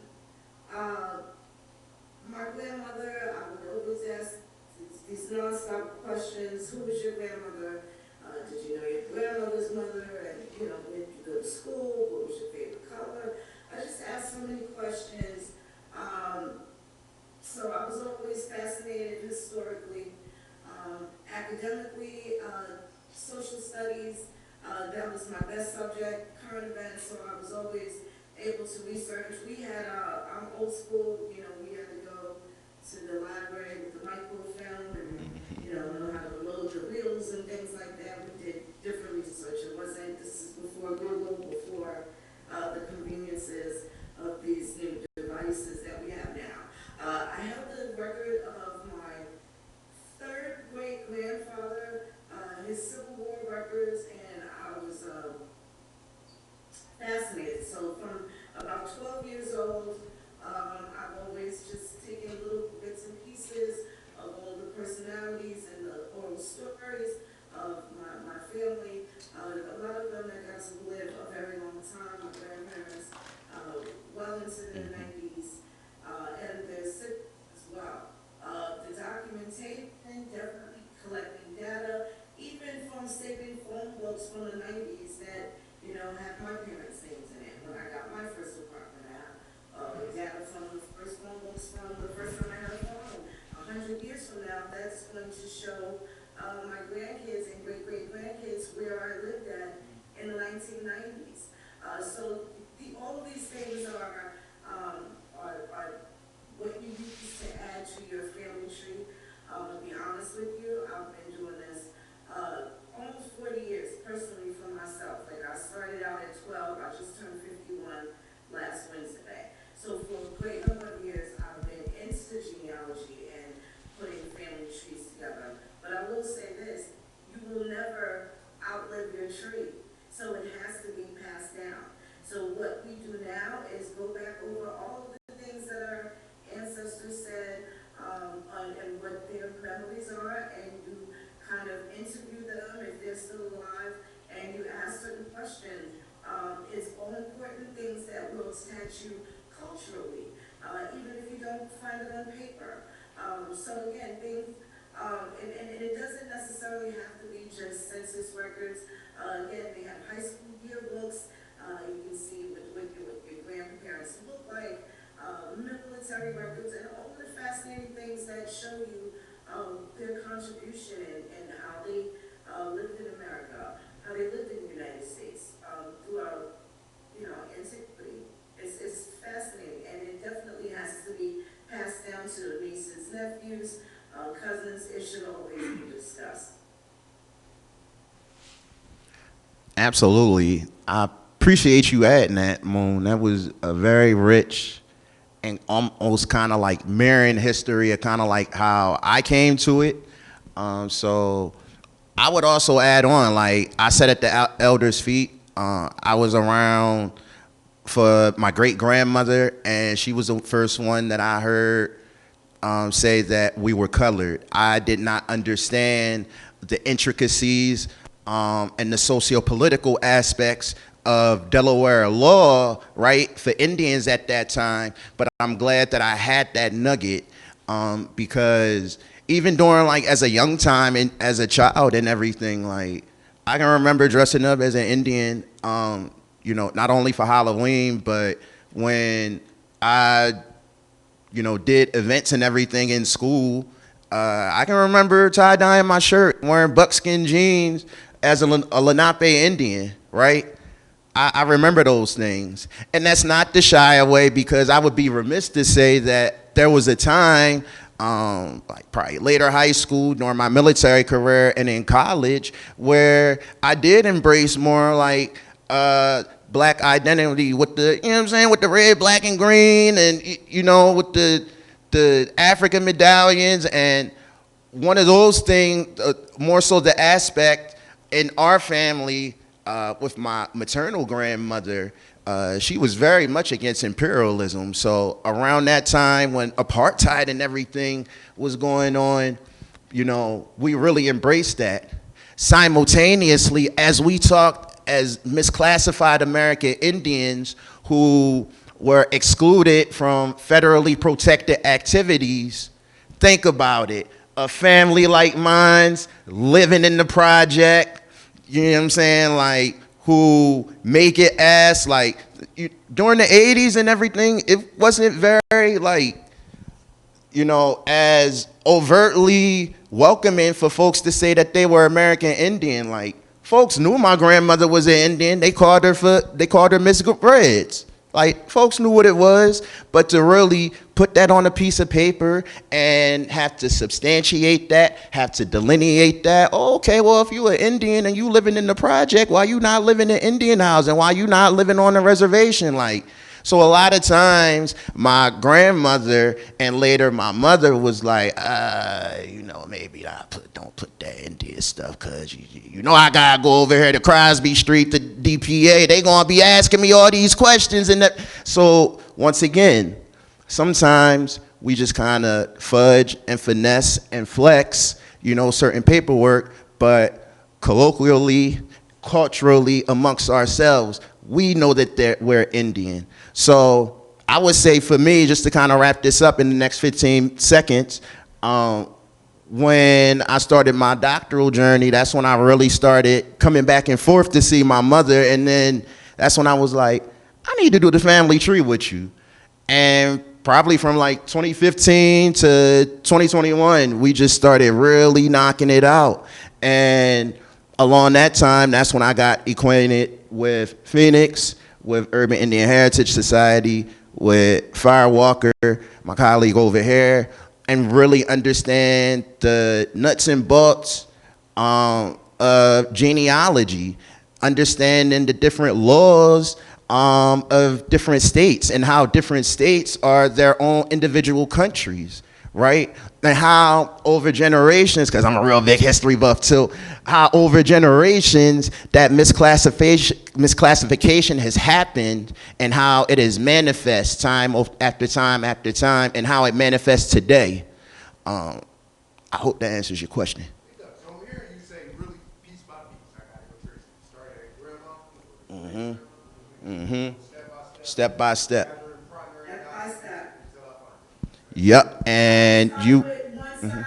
My grandmother, I would always ask these nonstop questions. Who was your grandmother? Did you know your grandmother's mother? And, you know, when did you go to school? What was your favorite color? I just asked so many questions. So I was always fascinated historically. Academically, social studies, that was my best subject, current events, so I was always able to research. We had, I'm old school, you know, we had to go to the library with the microfilm and, you know how to load the reels and things like that. We did different research. It wasn't, this is before Google, before the conveniences of these new devices that we have now. I have the record of my third great grandfather, his Civil War records, and I was fascinated. So from about 12 years old, I've always just taken little bits and pieces of all the personalities and the oral stories of my family. A lot of them that got to live a very long time, my grandparents, well into the 90s, and they're sick as well. The documentation, definitely collecting data, even from saving phone books from the 90s that, you know, have my parents' names in it. When I got my first apartment, data from the first phone books from the first time I had a phone. 100 years from now, that's going to show my grandkids and great-great-grandkids where I lived at in the 1990s. So all of these things are what you use to add to your family tree. To be honest with you, I've been doing this almost 40 years personally for myself. Like, I started out at 12, I just turned 51 last Wednesday. So for a great number of years, I've been into genealogy and putting family trees together. But I will say this, you will never outlive your tree. So it has to be passed down. So what we do now is go back over all of the things that our ancestors said, and what their memories are, question is all important things that will attach you culturally, even if you don't find it on paper. So again, things, and it doesn't necessarily have to be just census records. Again, they have high school yearbooks. You can see what your grandparents look like, military records, and all the fascinating things that show you their contribution and how they lived in America, how they lived in the United States throughout, antiquity. It's fascinating, and it definitely has to be passed down to nieces, nephews, cousins. It should always be discussed.
Absolutely. I appreciate you adding that, Moon. That was a very rich and almost kind of like mirroring history, kind of like how I came to it. So I would also add on, like I sat at the elders' feet. I was around for my great grandmother, and she was the first one that I heard say that we were colored. I did not understand the intricacies and the socio-political aspects of Delaware law, right, for Indians at that time. But I'm glad that I had that nugget because even during, like, as a young time and as a child and everything, like, I can remember dressing up as an Indian, not only for Halloween, but when I, did events and everything in school. I can remember tie-dyeing my shirt, wearing buckskin jeans as a Lenape Indian, right? I remember those things. And that's not to shy away, because I would be remiss to say that there was a time, like probably later high school, during my military career and in college, where I did embrace more like black identity with the, with the red, black, and green, and, with the African medallions. And one of those things, more so the aspect in our family, with my maternal grandmother, she was very much against imperialism. So around that time when apartheid and everything was going on, we really embraced that. Simultaneously, as we talked as misclassified American Indians who were excluded from federally protected activities, think about it. A family like mine's living in the project, like, who make it as, like, during the 80s and everything, it wasn't very, like, as overtly welcoming for folks to say that they were American Indian. Like, folks knew my grandmother was an Indian. They called her Miss Reds. Like, folks knew what it was, but to really put that on a piece of paper and have to substantiate that, have to delineate that, oh, okay, well, if you an Indian and you living in the project, why you not living in Indian housing? Why you not living on a reservation? Like, so a lot of times my grandmother and later my mother was like, maybe don't put that Indian stuff, because I gotta go over here to Crosby Street, the DPA. They gonna be asking me all these questions. And that. So once again, sometimes we just kind of fudge and finesse and flex, certain paperwork, but colloquially, culturally, amongst ourselves, we know that we're Indian. So I would say, for me, just to kind of wrap this up in the next 15 seconds, when I started my doctoral journey, that's when I really started coming back and forth to see my mother. And then that's when I was like, I need to do the family tree with you. And probably from like 2015 to 2021, we just started really knocking it out. And along that time, that's when I got acquainted with Phoenix, with Urban Indian Heritage Society, with Firewalker, my colleague over here, and really understand the nuts and bolts of genealogy, understanding the different laws of different states and how different states are their own individual countries, right? And how over generations, because I'm a real big history buff too, how over generations that misclassification has happened, and how it is manifest time after time after time, and how it manifests today. I hope that answers your question.
So I'm hearing you say really piece by piece. I got to go trace it. Start at grandma,
Step by step.
Step by step.
Yep. And
Start
you.
with one side.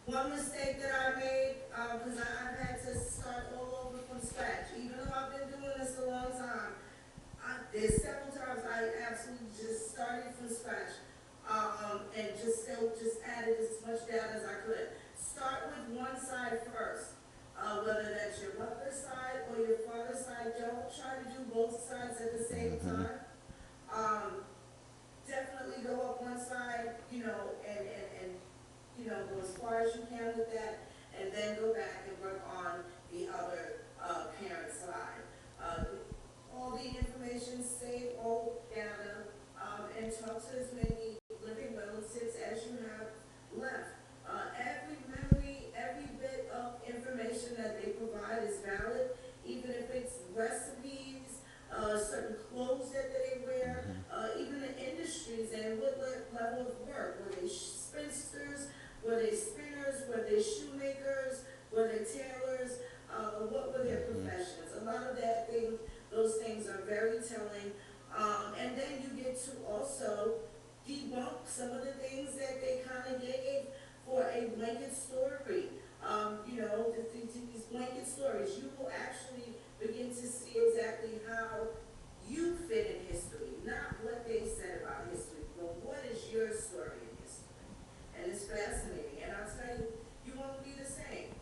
One mistake that I made, because I've had to start all over from scratch. Even though I've been doing this a long time, there's several times I absolutely just started from scratch, and just still just added as much data as I could. Start with one side first, whether that's your mother's side or your father's side. Don't try to do both sides at the same time. Um, Definitely go up one side, and go as far as you can with that, and then go back and work on the other parent side. Uh, all the information, save all data, and talk to as many living relatives as you have left. Every memory, every bit of information that they provide is valid, even if it's recipes, certain clothes that they wear, even the industries and what level of work. Were they spinsters? Were they spinners? Were they shoemakers? Were they tailors? What were their professions? A lot of those things are very telling. And then you get to also debunk some of the things that they kind of gave for a blanket story. These blanket stories, you will actually begin to see exactly how you fit in history, not what they said about history, but what is your story in history. And it's fascinating. And I'll tell you, you won't be the same.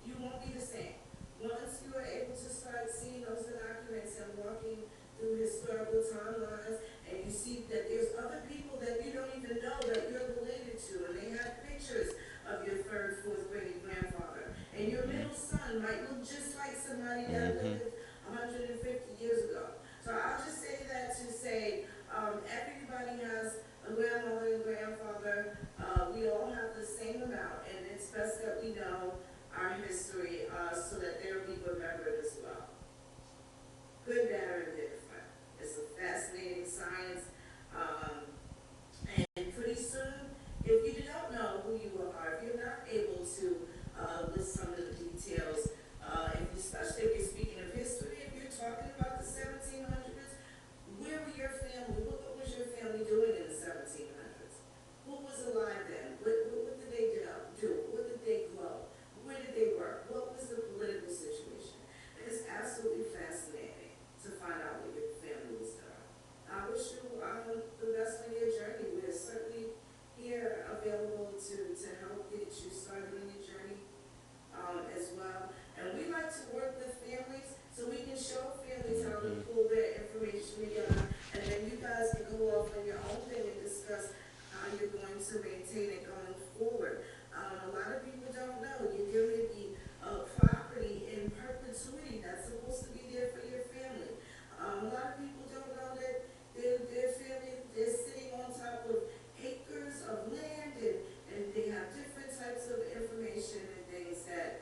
You won't be the same. Once you are able to start seeing those documents and walking through historical timelines, and you see that there's other people that you don't even know that you're related to, and they have pictures of your third, fourth grade grandfather, and your middle son might look just like somebody that lived 150 years ago. So I'll just say that to say everybody has a grandmother and grandfather. We all have the same amount, and it's best that we know our history so that they'll be remembered as well. Good, bad, and different. It's a fascinating science. Um, and pretty soon, if you don't know who you are, if you're not able to list some of the details, especially if you're speaking of history, if you're talking about the 1700s, where were your family? What was your family doing in the 1700s? Who was alive then? What did they do? What did they grow? Where did they work? What was the political situation? It's absolutely fascinating to find out what your family was doing. I wish you the best on your journey. We're certainly here available to help get you started on your journey as well. And we like to work with families so we can show families how to pull their information together. And then you guys can go off on your own thing and discuss how you're going to maintain it going forward. A lot of people don't know. You're giving the property in perpetuity that's supposed to be there for your family. A lot of people don't know that their family, they're sitting on top of acres of land, and they have different types of information and things that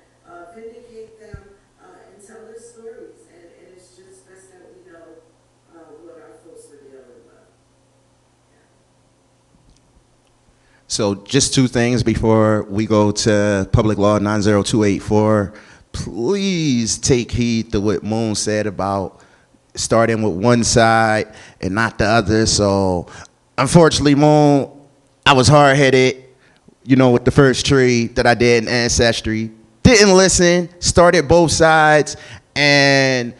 vindicate them and tell their stories. And it's just best that we know what our folks were dealing with.
So just two things before we go to Public Law 90284. Please take heed to what Moon said about starting with one side and not the other. So unfortunately, Moon, I was hard-headed, with the first tree that I did in Ancestry. Didn't listen, started both sides, and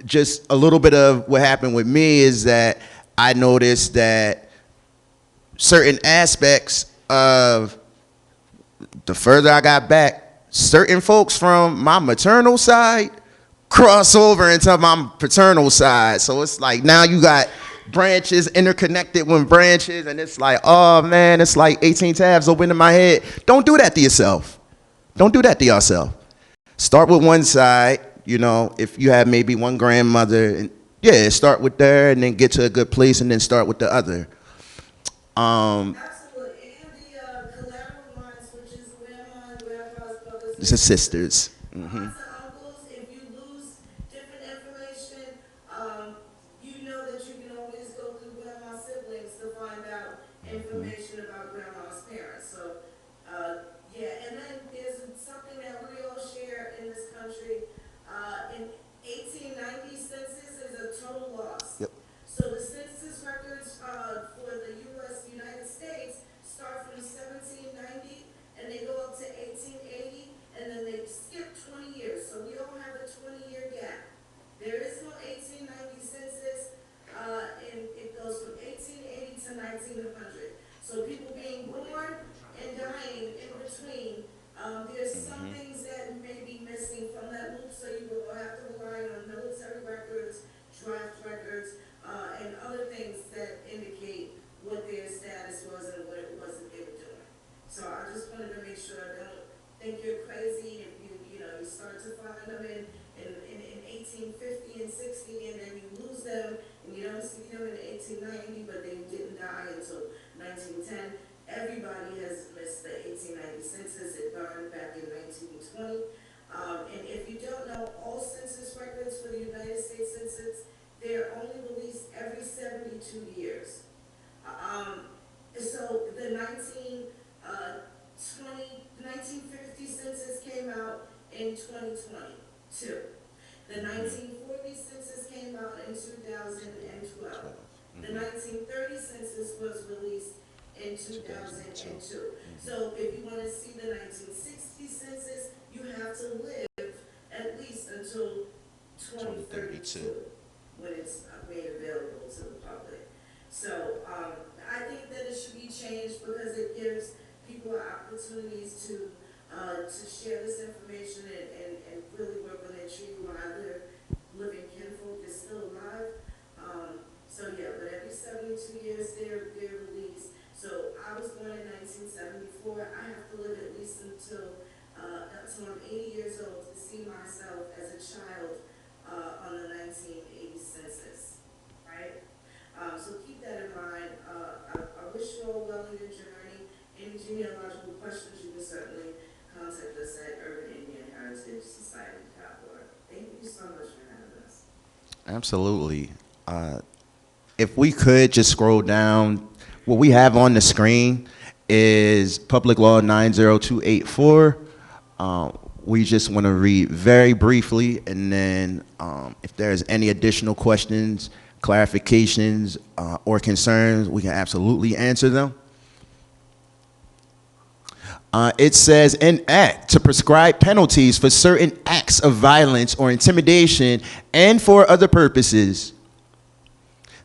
just a little bit of what happened with me is that I noticed that certain aspects of the further I got back, certain folks from my maternal side cross over into my paternal side. So it's like now you got branches interconnected with branches, and it's like, oh man, it's like 18 tabs open in my head. Don't do that to yourself. Don't do that to yourself. Start with one side, if you have maybe one grandmother, and yeah, start with there and then get to a good place and then start with the other.
Absolutely. And the collateral lines, which is grandma and grandpa's brothers and
This is sisters.
aunts and uncles. If you lose different information, you know that you can always go through grandma's siblings to find out information about grandma's parents. So, yeah, and then there's something that we all share in this country. In 1897, 1890, but they didn't die until 1910. Everybody has missed the 1890 census. It burned back in 1920. And if you don't know, all census records for the United States Census, they're only released every 72 years. So the 1950 census came out in 2022. The 1940 census came out in 2012. The 1930 census was released in 2002. So if you want to see the 1960 census, you have to live at least until 2032 when it's made available to the public. So I think that it should be changed because it gives people opportunities to share this information and really work on their tree while their living kinfolk is still alive. So yeah, but every 72 years they're released. So I was born in 1974. I have to live at least until I'm 80 years old to see myself as a child on the 1980 census, right? So keep that in mind. I wish you all well in your journey. Any genealogical questions, you can certainly contact us at Urban Indian Heritage Society.org. Thank you so much for having us.
Absolutely. If we could just scroll down, what we have on the screen is Public Law 90284. We just want to read very briefly, and then if there's any additional questions, clarifications, or concerns, we can absolutely answer them. It says, enact to prescribe penalties for certain acts of violence or intimidation and for other purposes.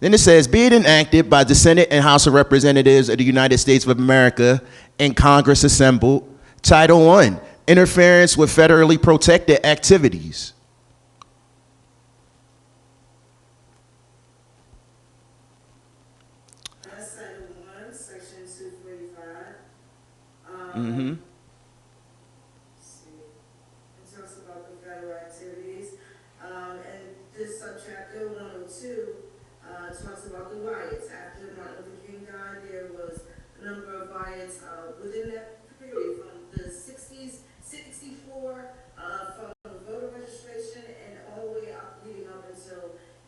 Then it says, be it enacted by the Senate and House of Representatives of the United States of America and Congress assembled, Title I, interference with federally protected activities.
That's Title I, Section 245.
Mm-hmm.
See, it talks about the federal activities. And this subchapter 102 talks about the riots. After Martin Luther King died, there was a number of riots within that period from the 60s, 64, from voter registration and all the way up leading up until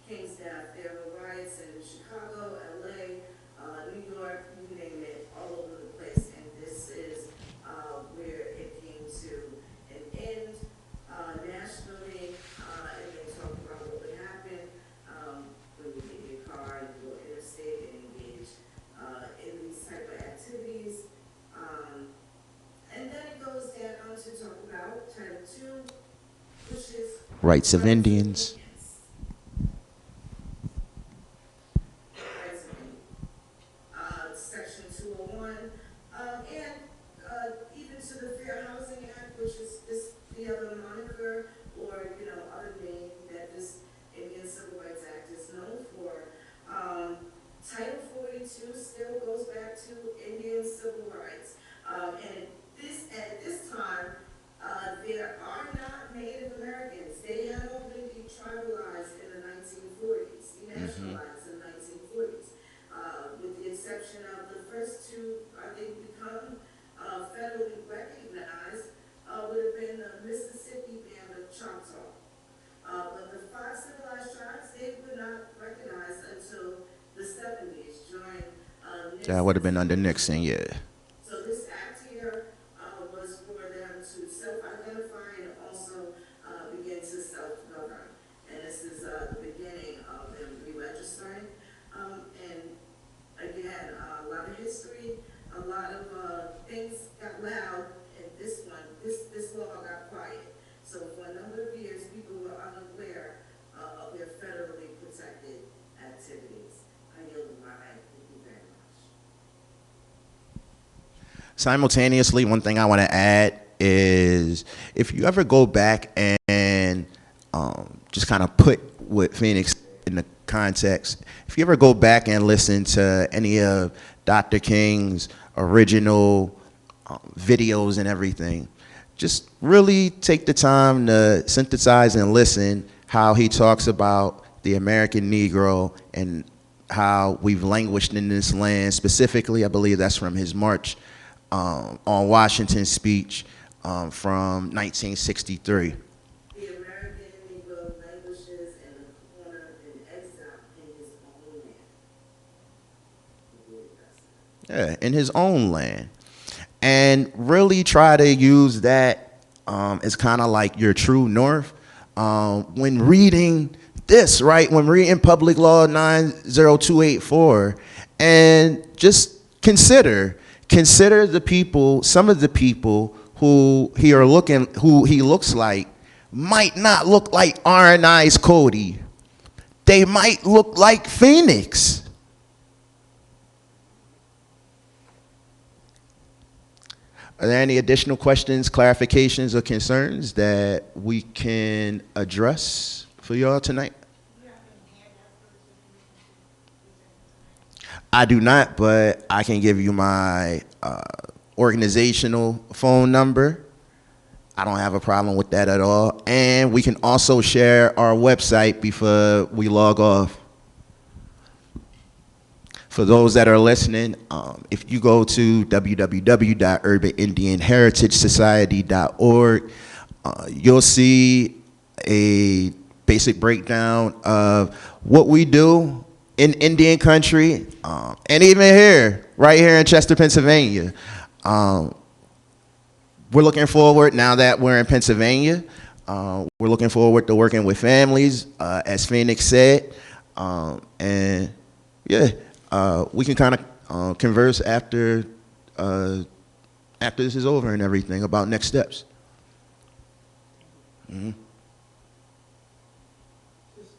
King's death. There were riots in Chicago, LA, New York, you name it, all over the place. And this is where it came to an end nationally, and they talked about what would happen when you get your car and you go interstate and engage in these type of activities. And then it goes down to talk about Title II, which is
Rights of Indians.
Section 201, and even to the Fair Housing Act, which is the other moniker or other name that this Indian Civil Rights Act is known for. Title 42 still goes back to Indian civil rights, and at this time there are not Native Americans. They had all been detribalized in the 1940s, denationalized in the 1940s. With the exception of the first two, I think, become federally recognized, would have been the Mississippi Band of Choctaw. But the 5 civilized tribes, they were not recognized until the 70s during Nixon.
That would have been under Nixon, yeah.
So this act here was for them to self-identify and also begin to self-govern. And this is the beginning of them re-registering. And again, a lot of history, a lot of things got loud, and this law got quiet. So for a number of years, people were unaware of their federally protected activities. I yield my mic. Thank you very much.
Simultaneously, one thing I want to add is if you ever go back and just kind of put what Phoenix in the context, if you ever go back and listen to any of Dr. King's original videos and everything, just really take the time to synthesize and listen how he talks about the American Negro and how we've languished in this land. Specifically, I believe that's from his march on Washington speech from 1963.
The American Negro languishes in a corner in exile in his own land.
Yeah, in his own land. And really try to use that as kind of like your true north. When reading this, right, when reading Public Law 90284, and just consider the people, some of the people who he looks like might not look like R&I's Cody. They might look like Phoenix. Are there any additional questions, clarifications, or concerns that we can address for y'all tonight? I do not, but I can give you my organizational phone number. I don't have a problem with that at all. And we can also share our website before we log off. For those that are listening, if you go to www.urbanindianheritagesociety.org, you'll see a basic breakdown of what we do in Indian country, and even here, right here in Chester, Pennsylvania. We're looking forward, now that we're in Pennsylvania, we're looking forward to working with families, as Phoenix said, and yeah. We can kind of converse after this is over and everything about next steps. Mm-hmm.
Just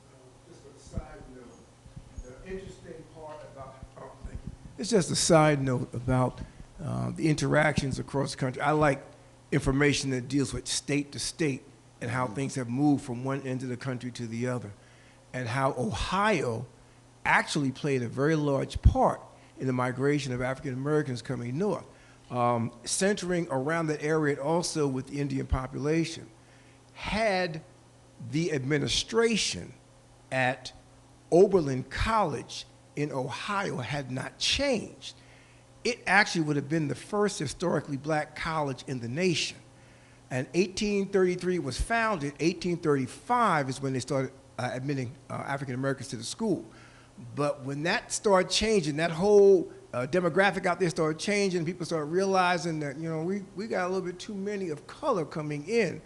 a side note. The interesting part about it's just a side note about the interactions across the country. I like information that deals with state to state and how things have moved from one end of the country to the other, and how Ohio actually played a very large part in the migration of African Americans coming north, centering around that area also with the Indian population. Had the administration at Oberlin College in Ohio had not changed, it actually would have been the first historically black college in the nation. And 1833 was founded. 1835 is when they started admitting African Americans to the school. But when that started changing, that whole demographic out there started changing, people started realizing that, you know, we got a little bit too many of color coming in,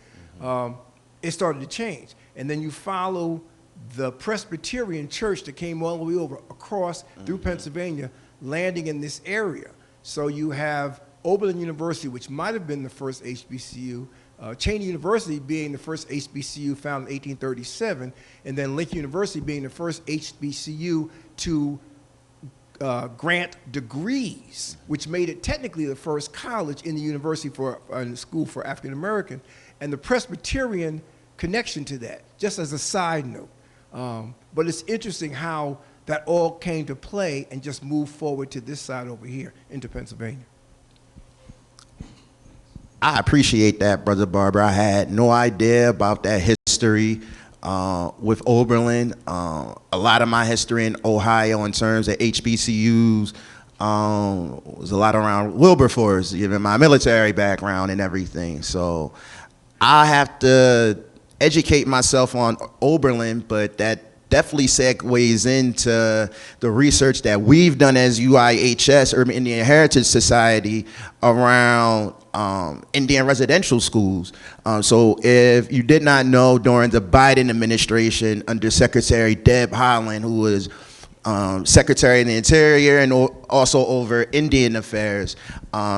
it started to change. And then you follow the Presbyterian church that came all the way over across through Pennsylvania, landing in this area. So you have Oberlin University, which might have been the first HBCU, Cheney University being the first HBCU founded in 1837, and then Lincoln University being the first HBCU to grant degrees, which made it technically the first college in the university in the school for African American, and the Presbyterian connection to that, just as a side note. But it's interesting how that all came to play and just moved forward to this side over here into Pennsylvania.
I appreciate that, Brother Barber. I had no idea about that history with Oberlin. A lot of my history in Ohio in terms of HBCUs was a lot around Wilberforce, given my military background and everything. So I have to educate myself on Oberlin, but that definitely segues into the research that we've done as UIHS, Urban Indian Heritage Society, around Indian residential schools. So if you did not know, during the Biden administration under Secretary Deb Haaland, who was Secretary of the Interior and also over Indian Affairs,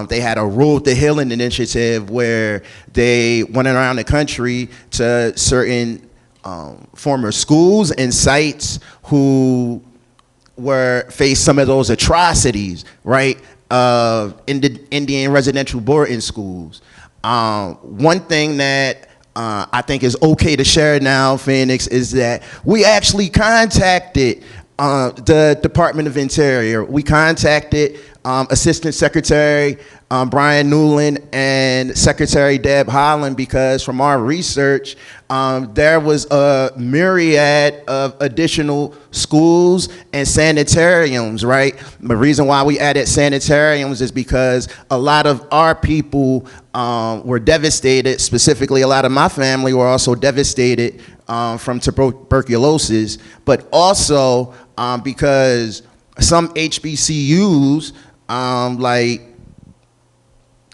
they had a Road to Healing initiative where they went around the country to certain former schools and sites who faced some of those atrocities, right, of Indian residential boarding schools. One thing that I think is okay to share now, Phoenix, is that we actually contacted the Department of Interior. We contacted Assistant Secretary Brian Newland and Secretary Deb Holland, because from our research, there was a myriad of additional schools and sanitariums, right? The reason why we added sanitariums is because a lot of our people were devastated. Specifically, a lot of my family were also devastated from tuberculosis, but also because some HBCUs, like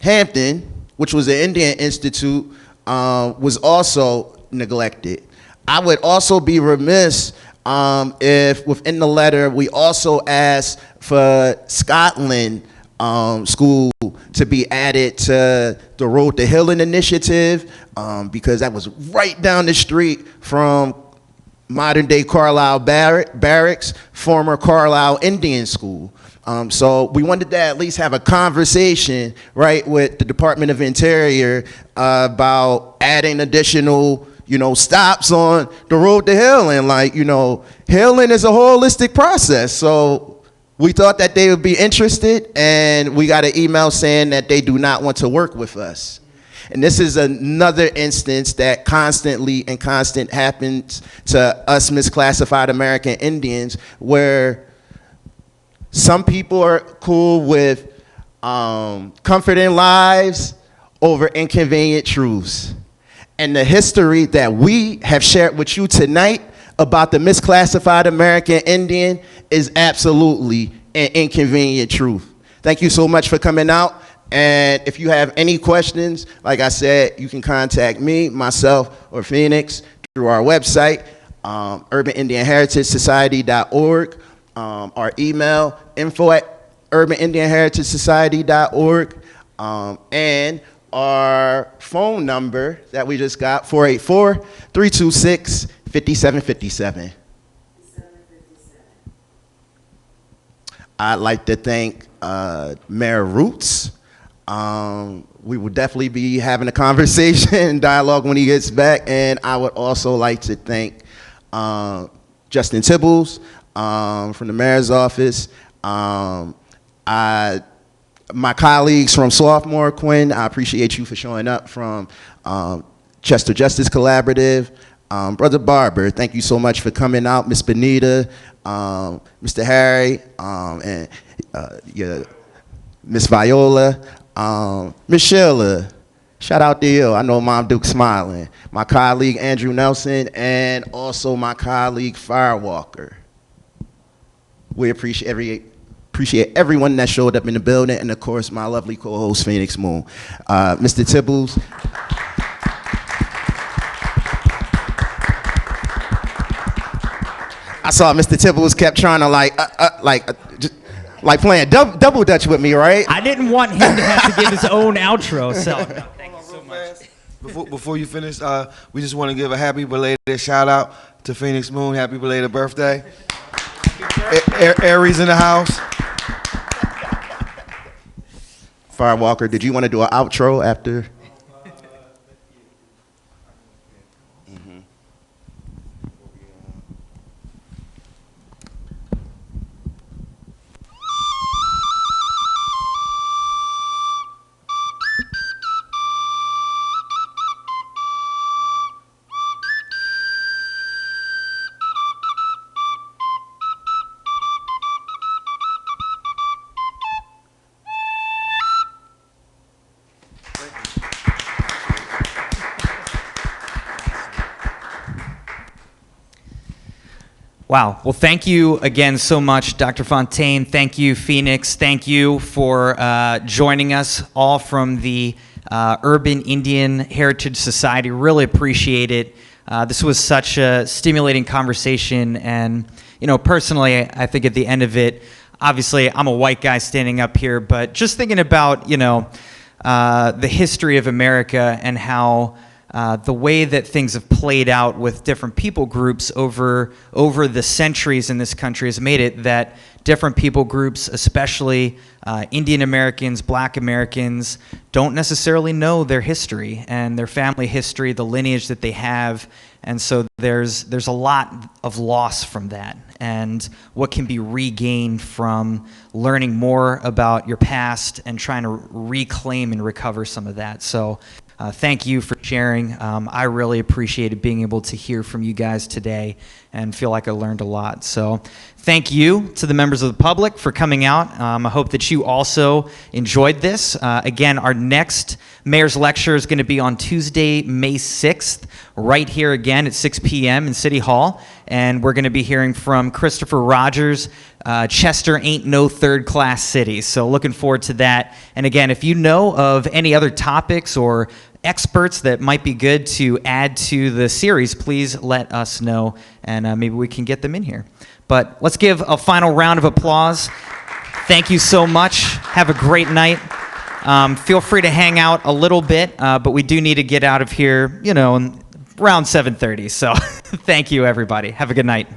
Hampton, which was an Indian institute, was also neglected. I would also be remiss if within the letter we also asked for Scotland School to be added to the Road to Healing initiative, because that was right down the street from modern day Carlisle Barracks, former Carlisle Indian School. So we wanted to at least have a conversation, right, with the Department of Interior about adding additional, stops on the road to healing. Like, healing is a holistic process. So we thought that they would be interested, and we got an email saying that they do not want to work with us. And this is another instance that constantly happens to us misclassified American Indians, where some people are cool with comforting lives over inconvenient truths. And the history that we have shared with you tonight about the misclassified American Indian is absolutely an inconvenient truth. Thank you so much for coming out. And if you have any questions, like I said, you can contact me, myself, or Phoenix through our website, urbanindianheritagesociety.org, our email, info@urbanindianheritagesociety.org, and our phone number that we just got, 484-326-5757. I'd like to thank Mayor Roots. We will definitely be having a conversation and dialogue when he gets back. And I would also like to thank Justin Tibbles from the mayor's office. My colleagues from Sophomore, Quinn, I appreciate you for showing up, from Chester Justice Collaborative. Brother Barber, thank you so much for coming out. Miss Benita, Mr. Harry, and Miss Viola, Miss Sheila, shout out to you. I know Mom Duke's smiling. My colleague Andrew Nelson, and also my colleague Firewalker. We appreciate everyone that showed up in the building, and of course my lovely co-host Phoenix Moon. Mr. Tibbles. I saw Mr. Tibbles kept trying to like playing double dutch with me, right?
I didn't want him to have to give his own outro, so no, thank you so much.
Before you finish, we just want to give a happy belated shout out to Phoenix Moon. Happy belated birthday. Aries in the house.
Firewalker, did you want to do an outro after?
Wow. Well, thank you again so much, Dr. Fontaine. Thank you, Phoenix. Thank you for joining us all from the Urban Indian Heritage Society. Really appreciate it. This was such a stimulating conversation. And, personally, I think at the end of it, obviously, I'm a white guy standing up here, but just thinking about, the history of America and how the way that things have played out with different people groups over the centuries in this country has made it that different people groups, especially Indian Americans, Black Americans, don't necessarily know their history and their family history, the lineage that they have, and so there's a lot of loss from that, and what can be regained from learning more about your past and trying to reclaim and recover some of that. So thank you for sharing. I really appreciated being able to hear from you guys today and feel like I learned a lot. So thank you to the members of the public for coming out. I hope that you also enjoyed this. Again, our next mayor's lecture is going to be on Tuesday, May 6th, right here again at 6 p.m. in City Hall. And we're going to be hearing from Christopher Rogers. Chester ain't no third-class city. So looking forward to that. And again, if you know of any other topics or experts that might be good to add to the series, please let us know, and maybe we can get them in here. But let's give a final round of applause. Thank you so much. Have a great night. Feel free to hang out a little bit, but we do need to get out of here, around 7:30. So thank you, everybody. Have a good night.